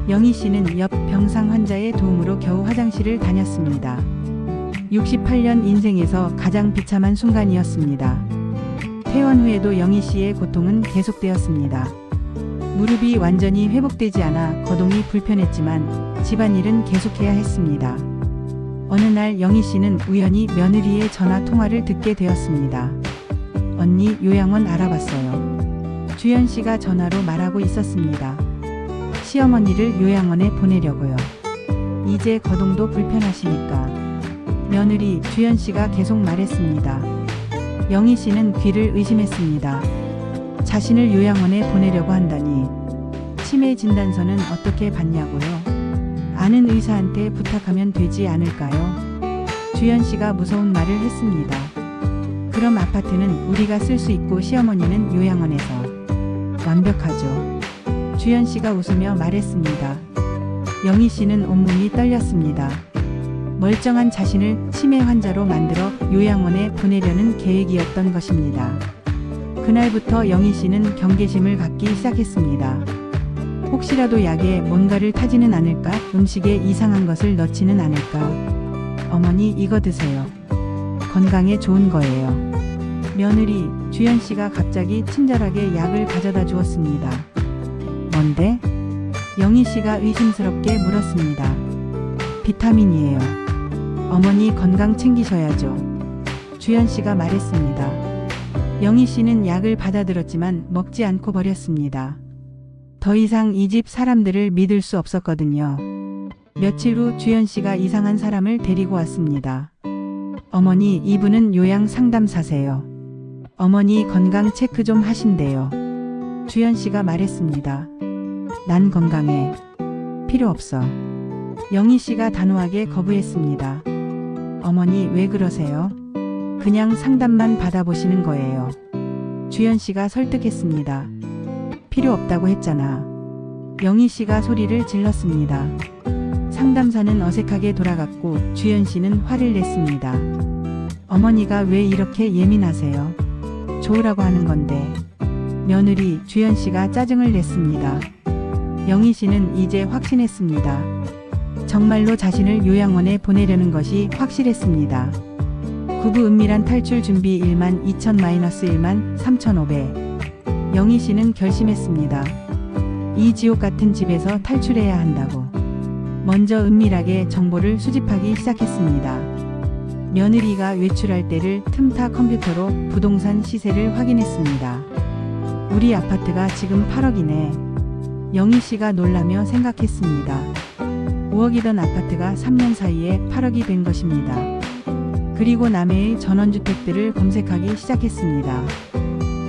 영희 씨는 옆 병상 환자의 도움으로 겨우 화장실을 다녔습니다. 68년 인생에서 가장 비참한 순간이었습니다. 퇴원 후에도 영희 씨의 고통은 계속되었습니다. 무릎이 완전히 회복되지 않아 거동이 불편했지만 집안일은 계속해야 했습니다. 어느 날 영희 씨는 우연히 며느리의 전화 통화를 듣게 되었습니다. 언니, 요양원 알아봤어요. 주연 씨가 전화로 말하고 있었습니다. 시어머니를 요양원에 보내려고요. 이제 거동도 불편하시니까. 며느리 주연 씨가 계속 말했습니다. 영희 씨는 귀를 의심했습니다. 자신을 요양원에 보내려고 한다니. 치매 진단서는 어떻게 받냐고요? 아는 의사한테 부탁하면 되지 않을까요? 주연 씨가 무서운 말을 했습니다. 그럼 아파트는 우리가 쓸 수 있고 시어머니는 요양원에서. 완벽하죠. 주연 씨가 웃으며 말했습니다. 영희 씨는 온몸이 떨렸습니다. 멀쩡한 자신을 치매 환자로 만들어 요양원에 보내려는 계획이었던 것입니다. 그날부터 영희 씨는 경계심을 갖기 시작했습니다. 혹시라도 약에 뭔가를 타지는 않을까? 음식에 이상한 것을 넣지는 않을까? 어머니, 이거 드세요. 건강에 좋은 거예요. 며느리 주연 씨가 갑자기 친절하게 약을 가져다 주었습니다. 뭔데? 영희 씨가 의심스럽게 물었습니다. 비타민이에요. 어머니 건강 챙기셔야죠. 주연 씨가 말했습니다. 영희 씨는 약을 받아들었지만 먹지 않고 버렸습니다. 더 이상 이 집 사람들을 믿을 수 없었거든요. 며칠 후 주연 씨가 이상한 사람을 데리고 왔습니다. 어머니, 이분은 요양 상담사세요. 어머니 건강 체크 좀 하신대요. 주연 씨가 말했습니다. 난 건강해. 필요 없어. 영희 씨가 단호하게 거부했습니다. 어머니, 왜 그러세요? 그냥 상담만 받아보시는 거예요. 주연 씨가 설득했습니다. 필요 없다고 했잖아. 영희 씨가 소리를 질렀습니다. 상담사는 어색하게 돌아갔고 주연 씨는 화를 냈습니다. 어머니가 왜 이렇게 예민하세요? 좋으라고 하는 건데. 며느리 주연 씨가 짜증을 냈습니다. 영희 씨는 이제 확신했습니다. 정말로 자신을 요양원에 보내려는 것이 확실했습니다. 구부 은밀한 탈출 준비 1만 2천-1만 3,500. 영희 씨는 결심했습니다. 이 지옥 같은 집에서 탈출해야 한다고. 먼저 은밀하게 정보를 수집하기 시작했습니다. 며느리가 외출할 때를 틈타 컴퓨터로 부동산 시세를 확인했습니다. 우리 아파트가 지금 8억이네. 영희 씨가 놀라며 생각했습니다. 5억이던 아파트가 3년 사이에 8억이 된 것입니다. 그리고 남해의 전원주택들을 검색하기 시작했습니다.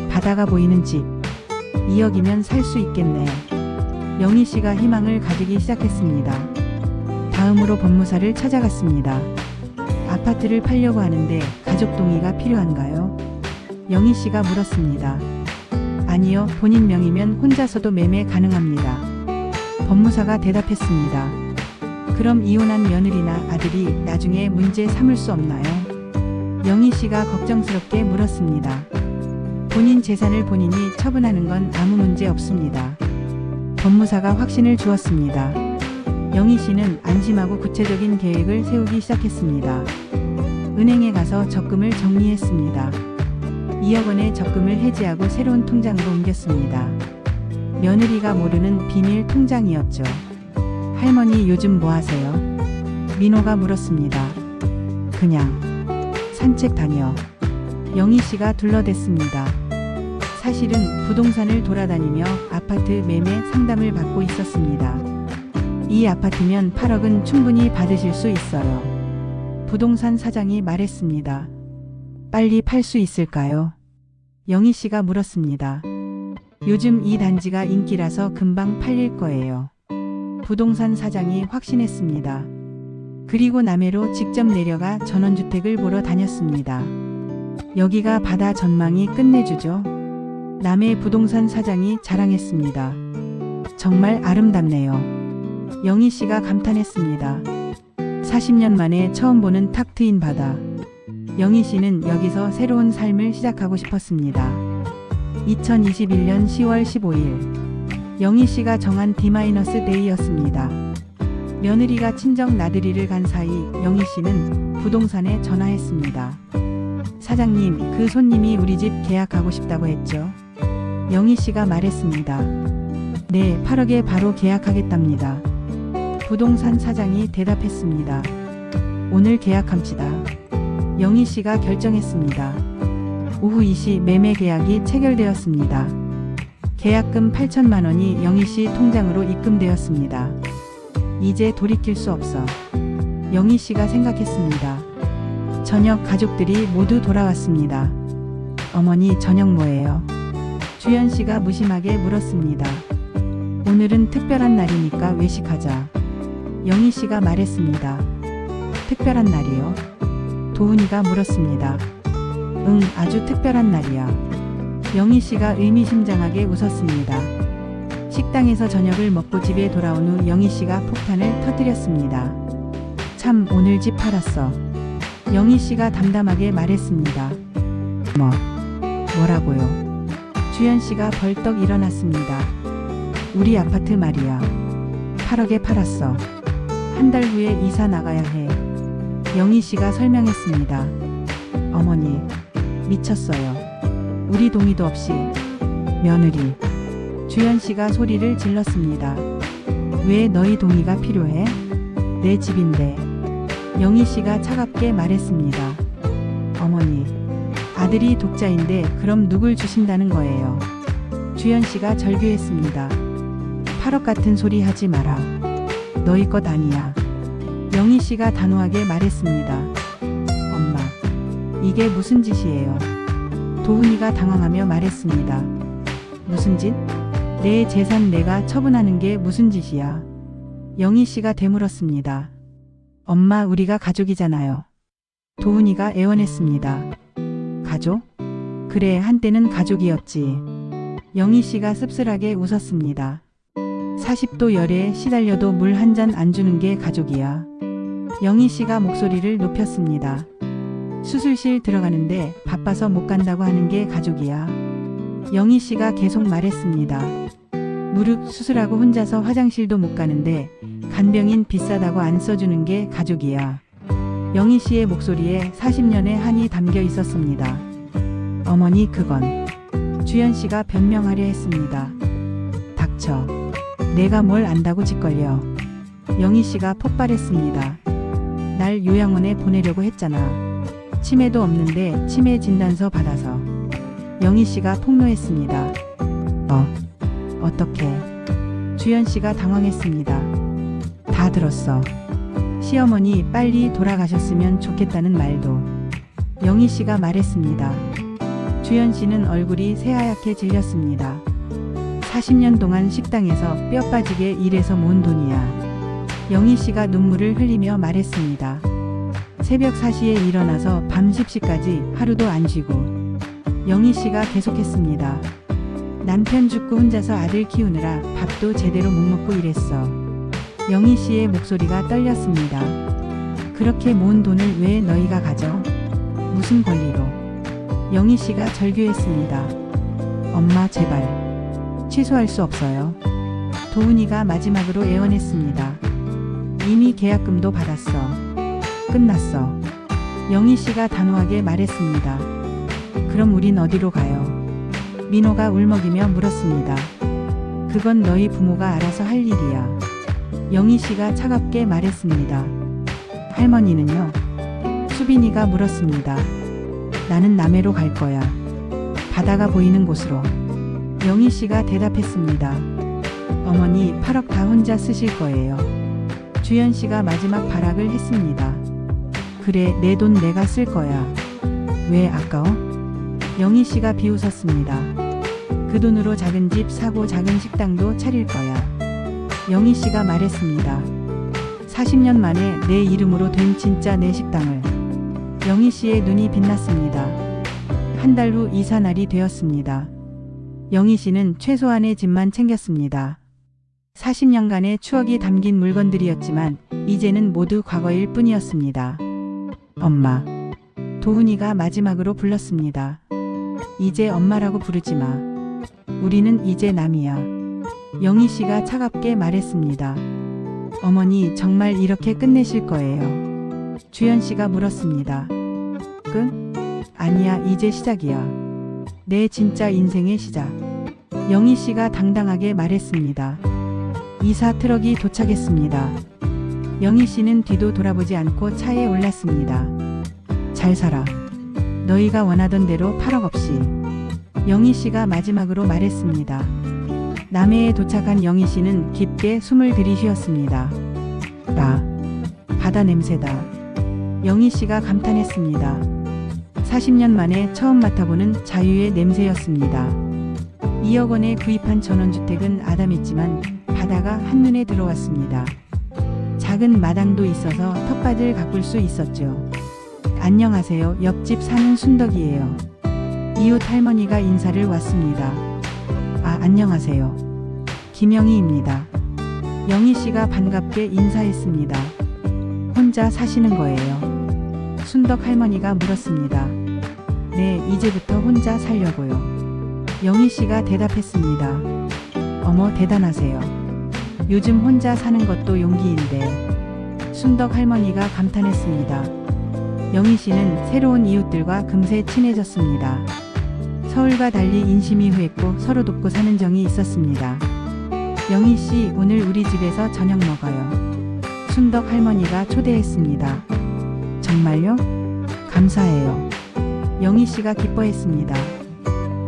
바다가 보이는 집. 2억이면 살 수 있겠네. 영희 씨가 희망을 가지기 시작했습니다. 다음으로 법무사를 찾아갔습니다. 아파트를 팔려고 하는데 가족 동의가 필요한가요? 영희 씨가 물었습니다. 아니요, 본인 명의면 혼자서도 매매 가능합니다. 법무사가 대답했습니다. 그럼 이혼한 며느리나 아들이 나중에 문제 삼을 수 없나요? 영희 씨가 걱정스럽게 물었습니다. 본인 재산을 본인이 처분하는 건 아무 문제 없습니다. 법무사가 확신을 주었습니다. 영희 씨는 안심하고 구체적인 계획을 세우기 시작했습니다. 은행에 가서 적금을 정리했습니다. 2억 원의 적금을 해지하고 새로운 통장으로 옮겼습니다. 며느리가 모르는 비밀 통장이었죠. 할머니, 요즘 뭐 하세요? 민호가 물었습니다. 그냥 산책 다녀. 영희 씨가 둘러댔습니다. 사실은 부동산을 돌아다니며 아파트 매매 상담을 받고 있었습니다. 이 아파트면 8억은 충분히 받으실 수 있어요. 부동산 사장이 말했습니다. 빨리 팔 수 있을까요? 영희 씨가 물었습니다. 요즘 이 단지가 인기라서 금방 팔릴 거예요. 부동산 사장이 확신했습니다. 그리고 남해로 직접 내려가 전원주택을 보러 다녔습니다. 여기가 바다 전망이 끝내주죠. 남해 부동산 사장이 자랑했습니다. 정말 아름답네요. 영희 씨가 감탄했습니다. 40년 만에 처음 보는 탁 트인 바다. 영희 씨는 여기서 새로운 삶을 시작하고 싶었습니다. 2021년 10월 15일 영희 씨가 정한 D-데이였습니다. 며느리가 친정 나들이를 간 사이 영희 씨는 부동산에 전화했습니다. 사장님, 그 손님이 우리 집 계약하고 싶다고 했죠? 영희 씨가 말했습니다. 네, 8억에 바로 계약하겠답니다. 부동산 사장이 대답했습니다. 오늘 계약합시다. 영희 씨가 결정했습니다. 오후 2시 매매 계약이 체결되었습니다. 계약금 8천만 원이 영희 씨 통장으로 입금되었습니다. 이제 돌이킬 수 없어. 영희 씨가 생각했습니다. 저녁 가족들이 모두 돌아왔습니다. 어머니, 저녁 뭐예요? 주연 씨가 무심하게 물었습니다. 오늘은 특별한 날이니까 외식하자. 영희 씨가 말했습니다. 특별한 날이요? 도훈이가 물었습니다. 응, 아주 특별한 날이야. 영희 씨가 의미심장하게 웃었습니다. 식당에서 저녁을 먹고 집에 돌아온 후 영희 씨가 폭탄을 터뜨렸습니다. 참, 오늘 집 팔았어. 영희 씨가 담담하게 말했습니다. 뭐라고요? 주연 씨가 벌떡 일어났습니다. 우리 아파트 말이야. 8억에 팔았어. 한 달 후에 이사 나가야 해. 영희 씨가 설명했습니다. 어머니, 미쳤어요. 우리 동의도 없이. 며느리. 주연 씨가 소리를 질렀습니다. 왜 너희 동의가 필요해? 내 집인데. 영희 씨가 차갑게 말했습니다. 어머니, 아들이 독자인데 그럼 누굴 주신다는 거예요? 주연 씨가 절규했습니다. 8억 같은 소리 하지 마라. 너희 것 아니야. 영희 씨가 단호하게 말했습니다. 엄마, 이게 무슨 짓이에요? 도훈이가 당황하며 말했습니다. 무슨 짓? 내 재산 내가 처분하는 게 무슨 짓이야? 영희 씨가 되물었습니다. 엄마, 우리가 가족이잖아요. 도훈이가 애원했습니다. 가족? 그래, 한때는 가족이었지. 영희 씨가 씁쓸하게 웃었습니다. 40도 열에 시달려도 물 한 잔 안 주는 게 가족이야. 영희 씨가 목소리를 높였습니다. 수술실 들어가는데 바빠서 못 간다고 하는 게 가족이야. 영희 씨가 계속 말했습니다. 무릎 수술하고 혼자서 화장실도 못 가는데 간병인 비싸다고 안 써주는 게 가족이야. 영희 씨의 목소리에 40년의 한이 담겨 있었습니다. 어머니, 그건. 주연 씨가 변명하려 했습니다. 닥쳐. 내가 뭘 안다고 짓걸려. 영희 씨가 폭발했습니다. 날 요양원에 보내려고 했잖아. 치매도 없는데 치매 진단서 받아서. 영희 씨가 폭로했습니다. 어떻게? 주연 씨가 당황했습니다. 다 들었어. 시어머니 빨리 돌아가셨으면 좋겠다는 말도. 영희 씨가 말했습니다. 주연 씨는 얼굴이 새하얗게 질렸습니다. 40년 동안 식당에서 뼈 빠지게 일해서 모은 돈이야. 영희 씨가 눈물을 흘리며 말했습니다. 새벽 4시에 일어나서 밤 10시까지 하루도 안 쉬고. 영희 씨가 계속했습니다. 남편 죽고 혼자서 아들 키우느라 밥도 제대로 못 먹고 일했어. 영희 씨의 목소리가 떨렸습니다. 그렇게 모은 돈을 왜 너희가 가져? 무슨 권리로? 영희 씨가 절규했습니다. 엄마, 제발. 취소할 수 없어요. 도훈이가 마지막으로 애원했습니다. 이미 계약금도 받았어. 끝났어. 영희 씨가 단호하게 말했습니다. 그럼 우린 어디로 가요? 민호가 울먹이며 물었습니다. 그건 너희 부모가 알아서 할 일이야. 영희 씨가 차갑게 말했습니다. 할머니는요? 수빈이가 물었습니다. 나는 남해로 갈 거야. 바다가 보이는 곳으로. 영희 씨가 대답했습니다. 어머니, 8억 다 혼자 쓰실 거예요. 주연 씨가 마지막 발악을 했습니다. 그래, 내 돈 내가 쓸 거야. 왜 아까워? 영희 씨가 비웃었습니다. 그 돈으로 작은 집 사고 작은 식당도 차릴 거야. 영희 씨가 말했습니다. 40년 만에 내 이름으로 된 진짜 내 식당을. 영희 씨의 눈이 빛났습니다. 한 달 후 이사 날이 되었습니다. 영희 씨는 최소한의 짐만 챙겼습니다. 40년간의 추억이 담긴 물건들이었지만 이제는 모두 과거일 뿐이었습니다. 엄마. 도훈이가 마지막으로 불렀습니다. 이제 엄마라고 부르지 마. 우리는 이제 남이야. 영희 씨가 차갑게 말했습니다. 어머니 정말 이렇게 끝내실 거예요? 주연 씨가 물었습니다. 끝? 아니야, 이제 시작이야. 내 진짜 인생의 시작. 영희 씨가 당당하게 말했습니다. 이사 트럭이 도착했습니다. 영희 씨는 뒤도 돌아보지 않고 차에 올랐습니다. 잘 살아. 너희가 원하던 대로 8억 없이. 영희 씨가 마지막으로 말했습니다. 남해에 도착한 영희 씨는 깊게 숨을 들이쉬었습니다. 바다 냄새다. 영희 씨가 감탄했습니다. 40년 만에 처음 맡아보는 자유의 냄새였습니다. 2억 원에 구입한 전원주택은 아담했지만 바다가 한눈에 들어왔습니다. 작은 마당도 있어서 텃밭을 가꿀 수 있었죠. 안녕하세요. 옆집 사는 순덕이에요. 이웃 할머니가 인사를 왔습니다. 안녕하세요. 김영희입니다. 영희 씨가 반갑게 인사했습니다. 혼자 사시는 거예요? 순덕 할머니가 물었습니다. 네, 이제부터 혼자 살려고요. 영희 씨가 대답했습니다. 어머, 대단하세요. 요즘 혼자 사는 것도 용기인데. 순덕 할머니가 감탄했습니다. 영희 씨는 새로운 이웃들과 금세 친해졌습니다. 서울과 달리 인심이 후했고 서로 돕고 사는 정이 있었습니다. 영희 씨, 오늘 우리 집에서 저녁 먹어요. 순덕 할머니가 초대했습니다. 정말요? 감사해요. 영희 씨가 기뻐했습니다.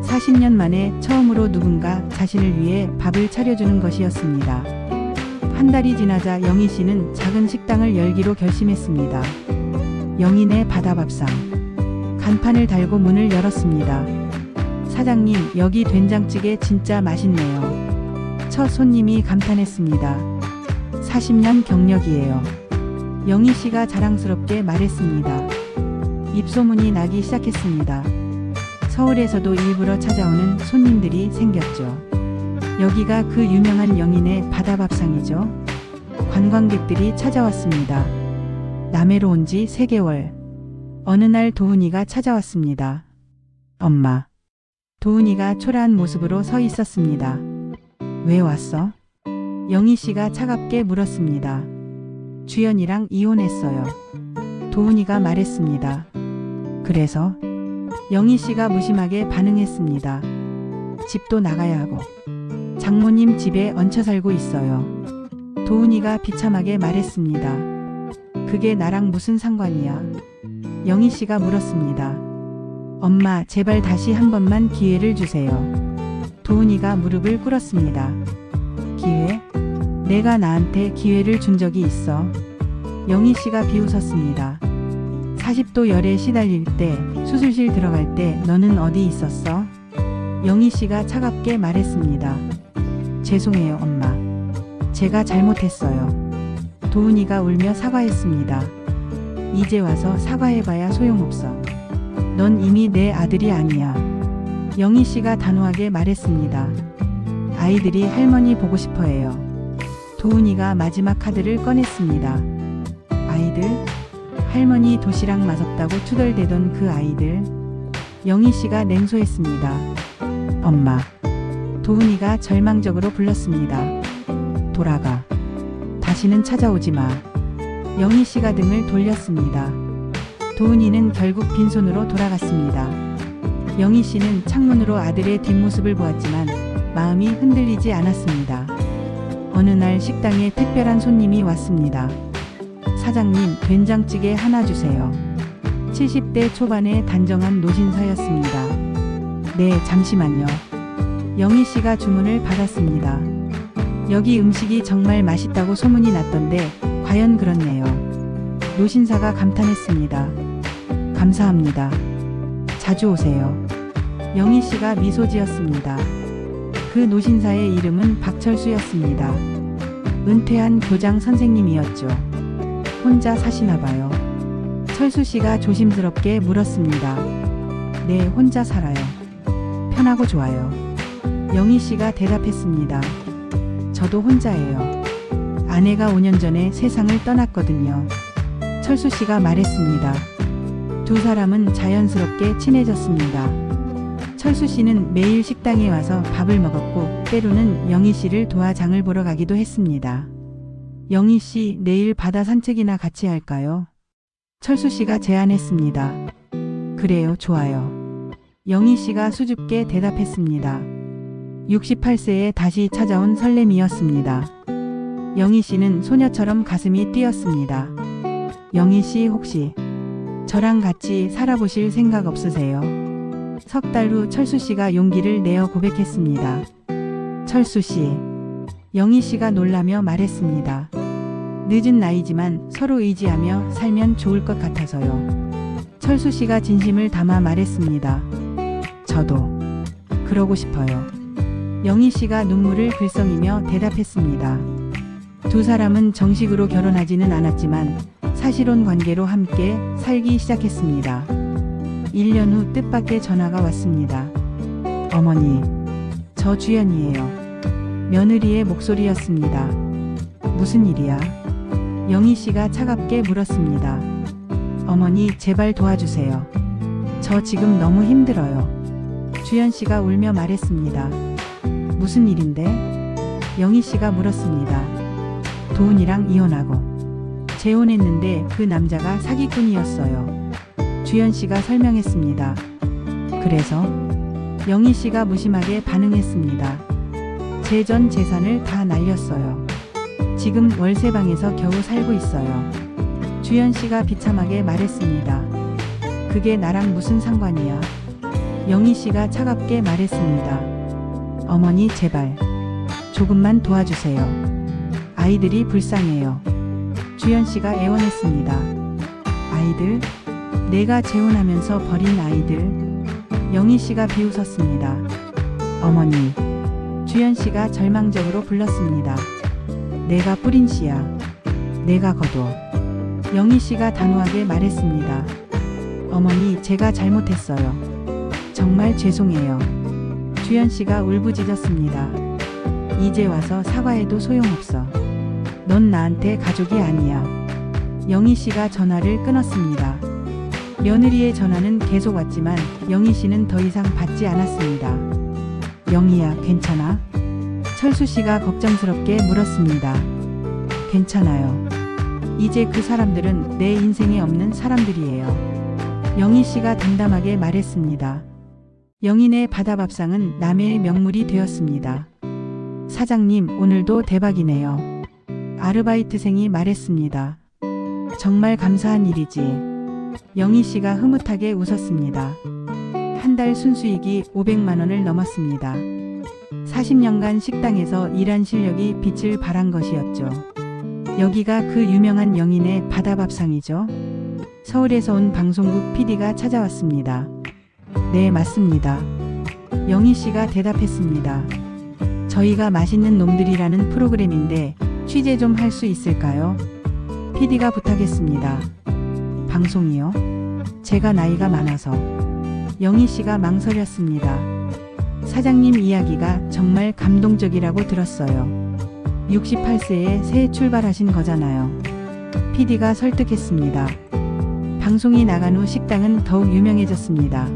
40년 만에 처음으로 누군가 자신을 위해 밥을 차려주는 것이었습니다. 한 달이 지나자 영희 씨는 작은 식당을 열기로 결심했습니다. 영희네 바다밥상. 간판을 달고 문을 열었습니다. 사장님, 여기 된장찌개 진짜 맛있네요. 첫 손님이 감탄했습니다. 40년 경력이에요. 영희 씨가 자랑스럽게 말했습니다. 입소문이 나기 시작했습니다. 서울에서도 일부러 찾아오는 손님들이 생겼죠. 여기가 그 유명한 영희네 바다밥상이죠. 관광객들이 찾아왔습니다. 남해로 온 지 3개월. 어느 날 도훈이가 찾아왔습니다. 엄마. 도훈이가 초라한 모습으로 서 있었습니다. 왜 왔어? 영희 씨가 차갑게 물었습니다. 주연이랑 이혼했어요. 도훈이가 말했습니다. 그래서? 영희 씨가 무심하게 반응했습니다. 집도 나가야 하고. 장모님 집에 얹혀 살고 있어요. 도훈이가 비참하게 말했습니다. 그게 나랑 무슨 상관이야? 영희 씨가 물었습니다. 엄마, 제발 다시 한 번만 기회를 주세요. 도훈이가 무릎을 꿇었습니다. 기회? 내가 나한테 기회를 준 적이 있어? 영희 씨가 비웃었습니다. 40도 열에 시달릴 때, 수술실 들어갈 때 너는 어디 있었어? 영희 씨가 차갑게 말했습니다. 죄송해요, 엄마. 제가 잘못했어요. 도훈이가 울며 사과했습니다. 이제 와서 사과해봐야 소용없어. 넌 이미 내 아들이 아니야. 영희 씨가 단호하게 말했습니다. 아이들이 할머니 보고 싶어 해요. 도훈이가 마지막 카드를 꺼냈습니다. 아이들? 할머니 도시락 맛없다고 투덜대던 그 아이들. 영희 씨가 냉소했습니다. 엄마. 도훈이가 절망적으로 불렀습니다. 돌아가. 다시는 찾아오지 마. 영희 씨가 등을 돌렸습니다. 도훈이는 결국 빈손으로 돌아갔습니다. 영희 씨는 창문으로 아들의 뒷모습을 보았지만 마음이 흔들리지 않았습니다. 어느 날 식당에 특별한 손님이 왔습니다. 사장님, 된장찌개 하나 주세요. 70대 초반의 단정한 노신사였습니다. 네, 잠시만요. 영희 씨가 주문을 받았습니다. 여기 음식이 정말 맛있다고 소문이 났던데 과연 그렇네요. 노신사가 감탄했습니다. 감사합니다. 자주 오세요. 영희 씨가 미소 지었습니다. 그 노신사의 이름은 박철수였습니다. 은퇴한 교장 선생님이었죠. 혼자 사시나 봐요. 철수 씨가 조심스럽게 물었습니다. 네, 혼자 살아요. 편하고 좋아요. 영희 씨가 대답했습니다. 저도 혼자예요. 아내가 5년 전에 세상을 떠났거든요. 철수 씨가 말했습니다. 두 사람은 자연스럽게 친해졌습니다. 철수 씨는 매일 식당에 와서 밥을 먹었고 때로는 영희 씨를 도와 장을 보러 가기도 했습니다. 영희 씨, 내일 바다 산책이나 같이 할까요? 철수 씨가 제안했습니다. 그래요, 좋아요. 영희 씨가 수줍게 대답했습니다. 68세에 다시 찾아온 설렘이었습니다. 영희 씨는 소녀처럼 가슴이 뛰었습니다. 영희 씨, 혹시 저랑 같이 살아보실 생각 없으세요? 석 달 후 철수 씨가 용기를 내어 고백했습니다. 철수 씨. 영희 씨가 놀라며 말했습니다. 늦은 나이지만 서로 의지하며 살면 좋을 것 같아서요. 철수 씨가 진심을 담아 말했습니다. 저도 그러고 싶어요. 영희 씨가 눈물을 글썽이며 대답했습니다. 두 사람은 정식으로 결혼하지는 않았지만 사실혼 관계로 함께 살기 시작했습니다. 1년 후 뜻밖의 전화가 왔습니다. 어머니, 저 주연이에요. 며느리의 목소리였습니다. 무슨 일이야? 영희 씨가 차갑게 물었습니다. 어머니, 제발 도와주세요. 저 지금 너무 힘들어요. 주연 씨가 울며 말했습니다. 무슨 일인데? 영희 씨가 물었습니다. 도훈이랑 이혼하고 재혼했는데 그 남자가 사기꾼이었어요. 주연 씨가 설명했습니다. 그래서? 영희 씨가 무심하게 반응했습니다. 제 전 재산을 다 날렸어요. 지금 월세방에서 겨우 살고 있어요. 주연 씨가 비참하게 말했습니다. 그게 나랑 무슨 상관이야? 영희 씨가 차갑게 말했습니다. 어머니, 제발 조금만 도와주세요. 아이들이 불쌍해요. 주연 씨가 애원했습니다. 아이들? 내가 재혼하면서 버린 아이들? 영희 씨가 비웃었습니다. 어머니. 주연 씨가 절망적으로 불렀습니다. 내가 뿌린 씨야. 내가 거둬. 영희 씨가 단호하게 말했습니다. 어머니, 제가 잘못했어요. 정말 죄송해요. 주연 씨가 울부짖었습니다. 이제 와서 사과해도 소용없어. 넌 나한테 가족이 아니야. 영희 씨가 전화를 끊었습니다. 며느리의 전화는 계속 왔지만 영희 씨는 더 이상 받지 않았습니다. 영희야, 괜찮아? 철수 씨가 걱정스럽게 물었습니다. 괜찮아요. 이제 그 사람들은 내 인생에 없는 사람들이에요. 영희 씨가 담담하게 말했습니다. 영희네 바다밥상은 남해의 명물이 되었습니다. 사장님, 오늘도 대박이네요. 아르바이트생이 말했습니다. 정말 감사한 일이지. 영희 씨가 흐뭇하게 웃었습니다. 한 달 순수익이 500만 원을 넘었습니다. 40년간 식당에서 일한 실력이 빛을 발한 것이었죠. 여기가 그 유명한 영희네 바다밥상이죠. 서울에서 온 방송국 PD가 찾아왔습니다. 네, 맞습니다. 영희 씨가 대답했습니다. 저희가 맛있는 놈들이라는 프로그램인데 취재 좀 할 수 있을까요? PD가 부탁했습니다. 방송이요? 제가 나이가 많아서. 영희 씨가 망설였습니다. 사장님 이야기가 정말 감동적이라고 들었어요. 68세에 새 출발하신 거잖아요. PD가 설득했습니다. 방송이 나간 후 식당은 더욱 유명해졌습니다.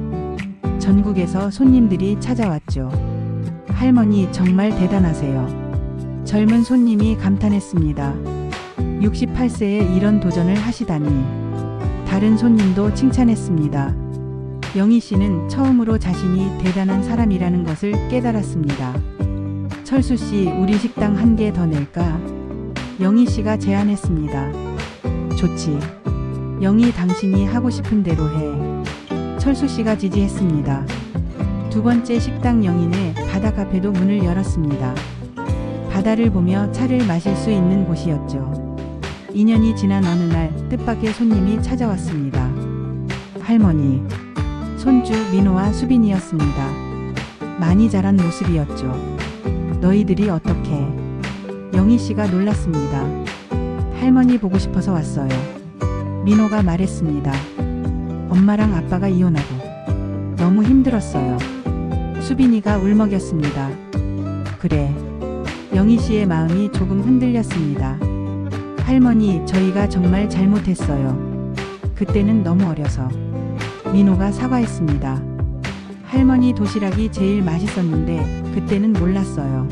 전국에서 손님들이 찾아왔죠. 할머니, 정말 대단하세요. 젊은 손님이 감탄했습니다. 68세에 이런 도전을 하시다니. 다른 손님도 칭찬했습니다. 영희 씨는 처음으로 자신이 대단한 사람이라는 것을 깨달았습니다. 철수 씨, 우리 식당 한 개 더 낼까? 영희 씨가 제안했습니다. 좋지. 영희, 당신이 하고 싶은 대로 해. 철수 씨가 지지했습니다. 두 번째 식당 영희네 바다 카페도 문을 열었습니다. 바다를 보며 차를 마실 수 있는 곳이었죠. 2년이 지난 어느 날 뜻밖의 손님이 찾아왔습니다. 할머니, 손주 민호와 수빈이었습니다. 많이 자란 모습이었죠. 너희들이 어떻게? 영희 씨가 놀랐습니다. 할머니 보고 싶어서 왔어요. 민호가 말했습니다. 엄마랑 아빠가 이혼하고 너무 힘들었어요. 수빈이가 울먹였습니다. 그래. 영희 씨의 마음이 조금 흔들렸습니다. 할머니, 저희가 정말 잘못했어요. 그때는 너무 어려서. 민호가 사과했습니다. 할머니 도시락이 제일 맛있었는데 그때는 몰랐어요.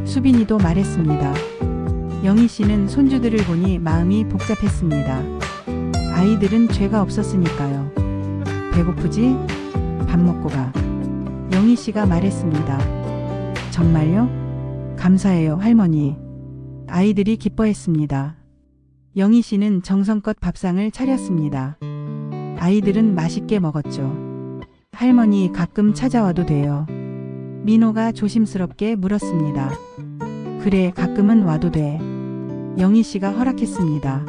수빈이도 말했습니다. 영희 씨는 손주들을 보니 마음이 복잡했습니다. 아이들은 죄가 없었으니까요. 배고프지? 밥 먹고 가. 영희 씨가 말했습니다. 정말요? 감사해요, 할머니. 아이들이 기뻐했습니다. 영희 씨는 정성껏 밥상을 차렸습니다. 아이들은 맛있게 먹었죠. 할머니, 가끔 찾아와도 돼요. 민호가 조심스럽게 물었습니다. 그래, 가끔은 와도 돼. 영희 씨가 허락했습니다.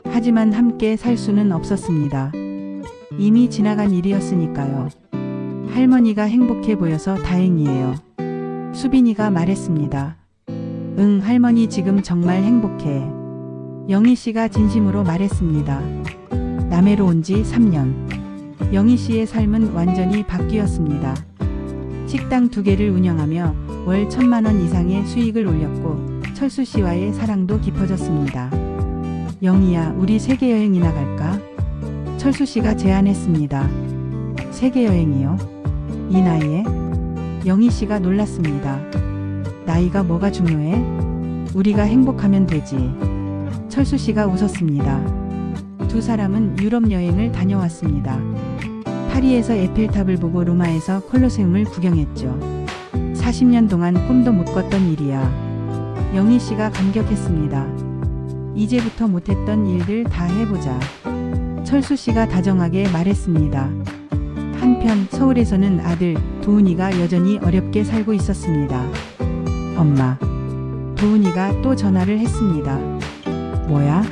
하지만 함께 살 수는 없었습니다. 이미 지나간 일이었으니까요. 할머니가 행복해 보여서 다행이에요. 수빈이가 말했습니다. 응, 할머니 지금 정말 행복해. 영희 씨가 진심으로 말했습니다. 남해로 온 지 3년. 영희 씨의 삶은 완전히 바뀌었습니다. 식당 2개를 운영하며 월 1,000만 원 이상의 수익을 올렸고 철수 씨와의 사랑도 깊어졌습니다. 영희야, 우리 세계 여행이나 갈까? 철수 씨가 제안했습니다. 세계 여행이요? 이 나이에? 영희 씨가 놀랐습니다. 나이가 뭐가 중요해? 우리가 행복하면 되지. 철수 씨가 웃었습니다. 두 사람은 유럽 여행을 다녀왔습니다. 파리에서 에펠탑을 보고 로마에서 콜로세움을 구경했죠. 40년 동안 꿈도 못 꿨던 일이야. 영희 씨가 감격했습니다. 이제부터 못했던 일들 다 해보자. 철수 씨가 다정하게 말했습니다. 한편 서울에서는 아들 도훈이가 여전히 어렵게 살고 있었습니다. 엄마, 도훈이가 또 전화를 했습니다. 뭐야?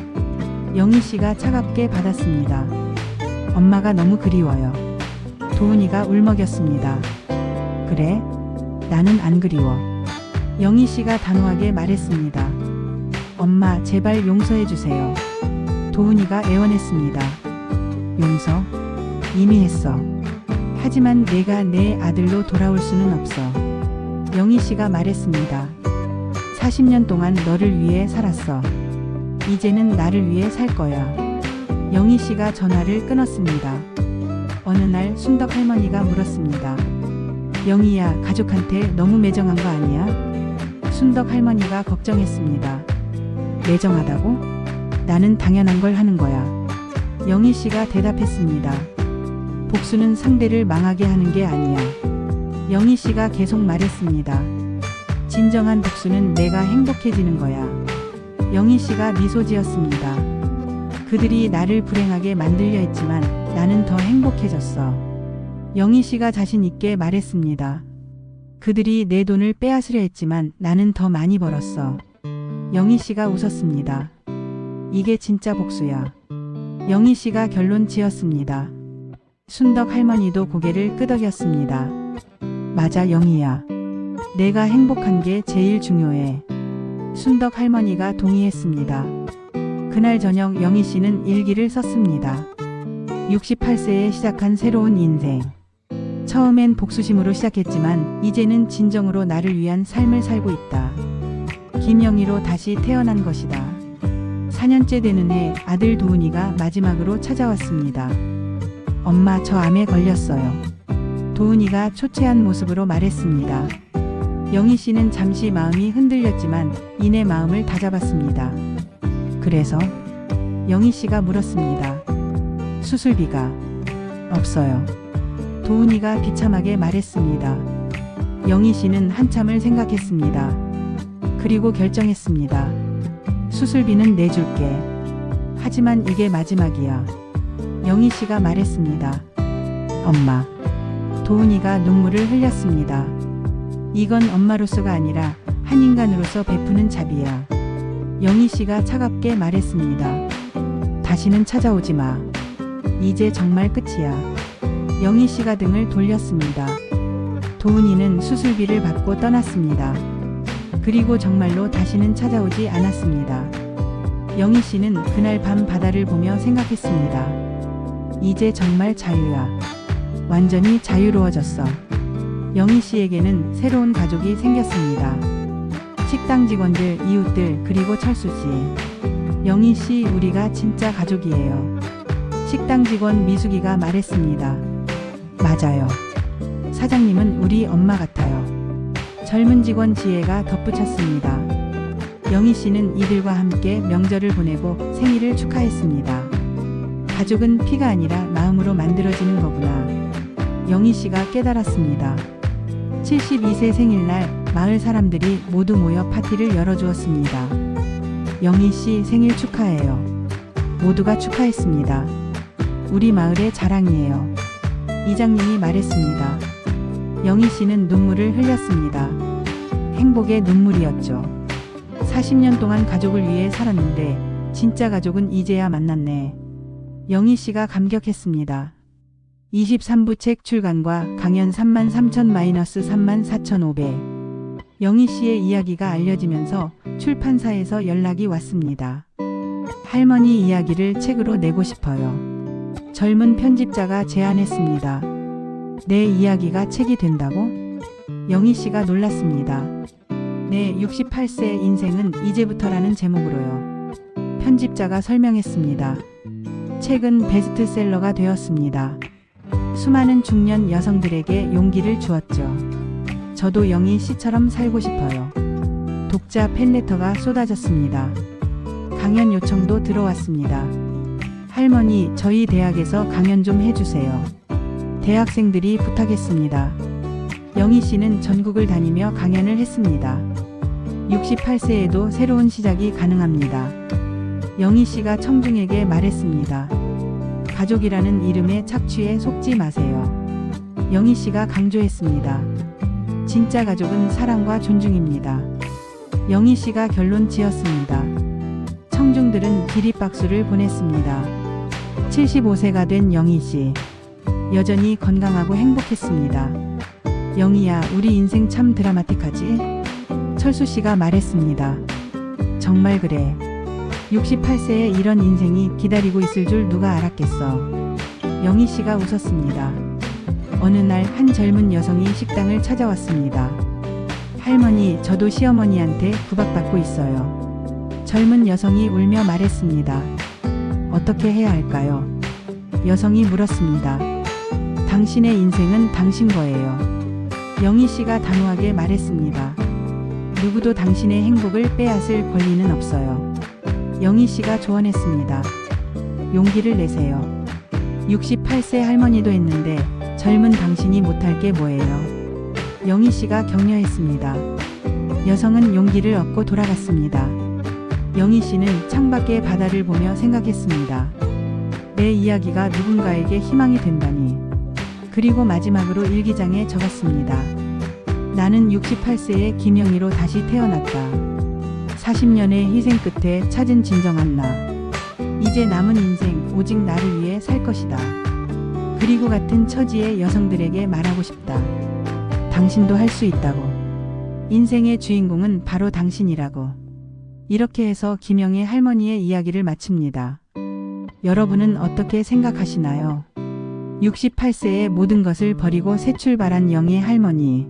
영희 씨가 차갑게 받았습니다. 엄마가 너무 그리워요. 도훈이가 울먹였습니다. 그래? 나는 안 그리워. 영희 씨가 단호하게 말했습니다. 엄마, 제발 용서해 주세요. 도훈이가 애원했습니다. 용서? 이미 했어. 하지만 내가 내 아들로 돌아올 수는 없어. 영희 씨가 말했습니다. 40년 동안 너를 위해 살았어. 이제는 나를 위해 살 거야. 영희 씨가 전화를 끊었습니다. 어느 날 순덕 할머니가 물었습니다. 영희야, 가족한테 너무 매정한 거 아니야? 순덕 할머니가 걱정했습니다. 매정하다고? 나는 당연한 걸 하는 거야. 영희 씨가 대답했습니다. 복수는 상대를 망하게 하는 게 아니야. 영희 씨가 계속 말했습니다. 진정한 복수는 내가 행복해지는 거야. 영희 씨가 미소 지었습니다. 그들이 나를 불행하게 만들려 했지만 나는 더 행복해졌어. 영희 씨가 자신 있게 말했습니다. 그들이 내 돈을 빼앗으려 했지만 나는 더 많이 벌었어. 영희 씨가 웃었습니다. 이게 진짜 복수야. 영희 씨가 결론 지었습니다. 순덕 할머니도 고개를 끄덕였습니다. 맞아, 영희야. 내가 행복한 게 제일 중요해. 순덕 할머니가 동의했습니다. 그날 저녁 영희 씨는 일기를 썼습니다. 68세에 시작한 새로운 인생. 처음엔 복수심으로 시작했지만 이제는 진정으로 나를 위한 삶을 살고 있다. 김영희로 다시 태어난 것이다. 4년째 되는 해 아들 도훈이가 마지막으로 찾아왔습니다. 엄마, 저 암에 걸렸어요. 도훈이가 초췌한 모습으로 말했습니다. 영희 씨는 잠시 마음이 흔들렸지만 이내 마음을 다잡았습니다. 그래서? 영희 씨가 물었습니다. 수술비가 없어요. 도훈이가 비참하게 말했습니다. 영희 씨는 한참을 생각했습니다. 그리고 결정했습니다. 수술비는 내줄게. 하지만 이게 마지막이야. 영희 씨가 말했습니다. 엄마. 도훈이가 눈물을 흘렸습니다. 이건 엄마로서가 아니라 한 인간으로서 베푸는 자비야. 영희 씨가 차갑게 말했습니다. 다시는 찾아오지 마. 이제 정말 끝이야. 영희 씨가 등을 돌렸습니다. 도훈이는 수술비를 받고 떠났습니다. 그리고 정말로 다시는 찾아오지 않았습니다. 영희 씨는 그날 밤 바다를 보며 생각했습니다. 이제 정말 자유야. 완전히 자유로워졌어. 영희 씨에게는 새로운 가족이 생겼습니다. 식당 직원들, 이웃들, 그리고 철수 씨. 영희 씨, 우리가 진짜 가족이에요. 식당 직원 미숙이가 말했습니다. 맞아요. 사장님은 우리 엄마 같아요. 젊은 직원 지혜가 덧붙였습니다. 영희 씨는 이들과 함께 명절을 보내고 생일을 축하했습니다. 가족은 피가 아니라 마음으로 만들어지는 거구나. 영희 씨가 깨달았습니다. 72세 생일날 마을 사람들이 모두 모여 파티를 열어주었습니다. 영희 씨 생일 축하해요. 모두가 축하했습니다. 우리 마을의 자랑이에요. 이장님이 말했습니다. 영희 씨는 눈물을 흘렸습니다. 행복의 눈물이었죠. 40년 동안 가족을 위해 살았는데 진짜 가족은 이제야 만났네. 영희 씨가 감격했습니다. 23부 책 출간과 강연 33,000-34,500. 영희 씨의 이야기가 알려지면서 출판사에서 연락이 왔습니다. 할머니 이야기를 책으로 내고 싶어요. 젊은 편집자가 제안했습니다. 내 이야기가 책이 된다고? 영희 씨가 놀랐습니다. 내 68세 인생은 이제부터라는 제목으로요. 편집자가 설명했습니다. 책은 베스트셀러가 되었습니다. 수많은 중년 여성들에게 용기를 주었죠. 저도 영희 씨처럼 살고 싶어요. 독자 팬레터가 쏟아졌습니다. 강연 요청도 들어왔습니다. 할머니, 저희 대학에서 강연 좀 해주세요. 대학생들이 부탁했습니다. 영희 씨는 전국을 다니며 강연을 했습니다. 68세에도 새로운 시작이 가능합니다. 영희 씨가 청중에게 말했습니다. 가족이라는 이름에 착취에 속지 마세요. 영희 씨가 강조했습니다. 진짜 가족은 사랑과 존중입니다. 영희 씨가 결론 지었습니다. 청중들은 기립박수를 보냈습니다. 75세가 된 영희 씨. 여전히 건강하고 행복했습니다. 영희야, 우리 인생 참 드라마틱하지? 철수 씨가 말했습니다. 정말 그래. 68세에 이런 인생이 기다리고 있을 줄 누가 알았겠어. 영희 씨가 웃었습니다. 어느 날 한 젊은 여성이 식당을 찾아왔습니다. 할머니, 저도 시어머니한테 구박받고 있어요. 젊은 여성이 울며 말했습니다. 어떻게 해야 할까요? 여성이 물었습니다. 당신의 인생은 당신 거예요. 영희 씨가 단호하게 말했습니다. 누구도 당신의 행복을 빼앗을 권리는 없어요. 영희 씨가 조언했습니다. 용기를 내세요. 68세 할머니도 했는데 젊은 당신이 못할 게 뭐예요? 영희 씨가 격려했습니다. 여성은 용기를 얻고 돌아갔습니다. 영희 씨는 창밖의 바다를 보며 생각했습니다. 내 이야기가 누군가에게 희망이 된다니. 그리고 마지막으로 일기장에 적었습니다. 나는 68세의 김영희로 다시 태어났다. 40년의 희생 끝에 찾은 진정한 나. 이제 남은 인생 오직 나를 위해 살 것이다. 그리고 같은 처지의 여성들에게 말하고 싶다. 당신도 할 수 있다고. 인생의 주인공은 바로 당신이라고. 이렇게 해서 김영희 할머니의 이야기를 마칩니다. 여러분은 어떻게 생각하시나요? 68세의 모든 것을 버리고 새 출발한 영희 할머니.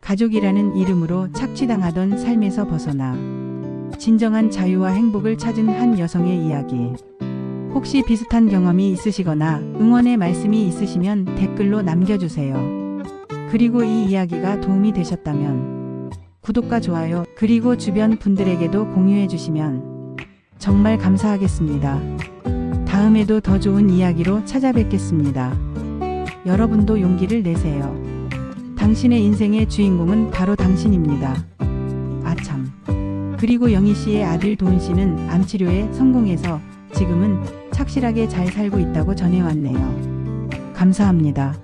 가족이라는 이름으로 착취당하던 삶에서 벗어나 진정한 자유와 행복을 찾은 한 여성의 이야기. 혹시 비슷한 경험이 있으시거나 응원의 말씀이 있으시면 댓글로 남겨주세요. 그리고 이 이야기가 도움이 되셨다면 구독과 좋아요, 그리고 주변 분들에게도 공유해 주시면 정말 감사하겠습니다. 다음에도 더 좋은 이야기로 찾아뵙겠습니다. 여러분도 용기를 내세요. 당신의 인생의 주인공은 바로 당신입니다. 아참. 그리고 영희 씨의 아들 도훈 씨는 암 치료에 성공해서 지금은 착실하게 잘 살고 있다고 전해왔네요. 감사합니다.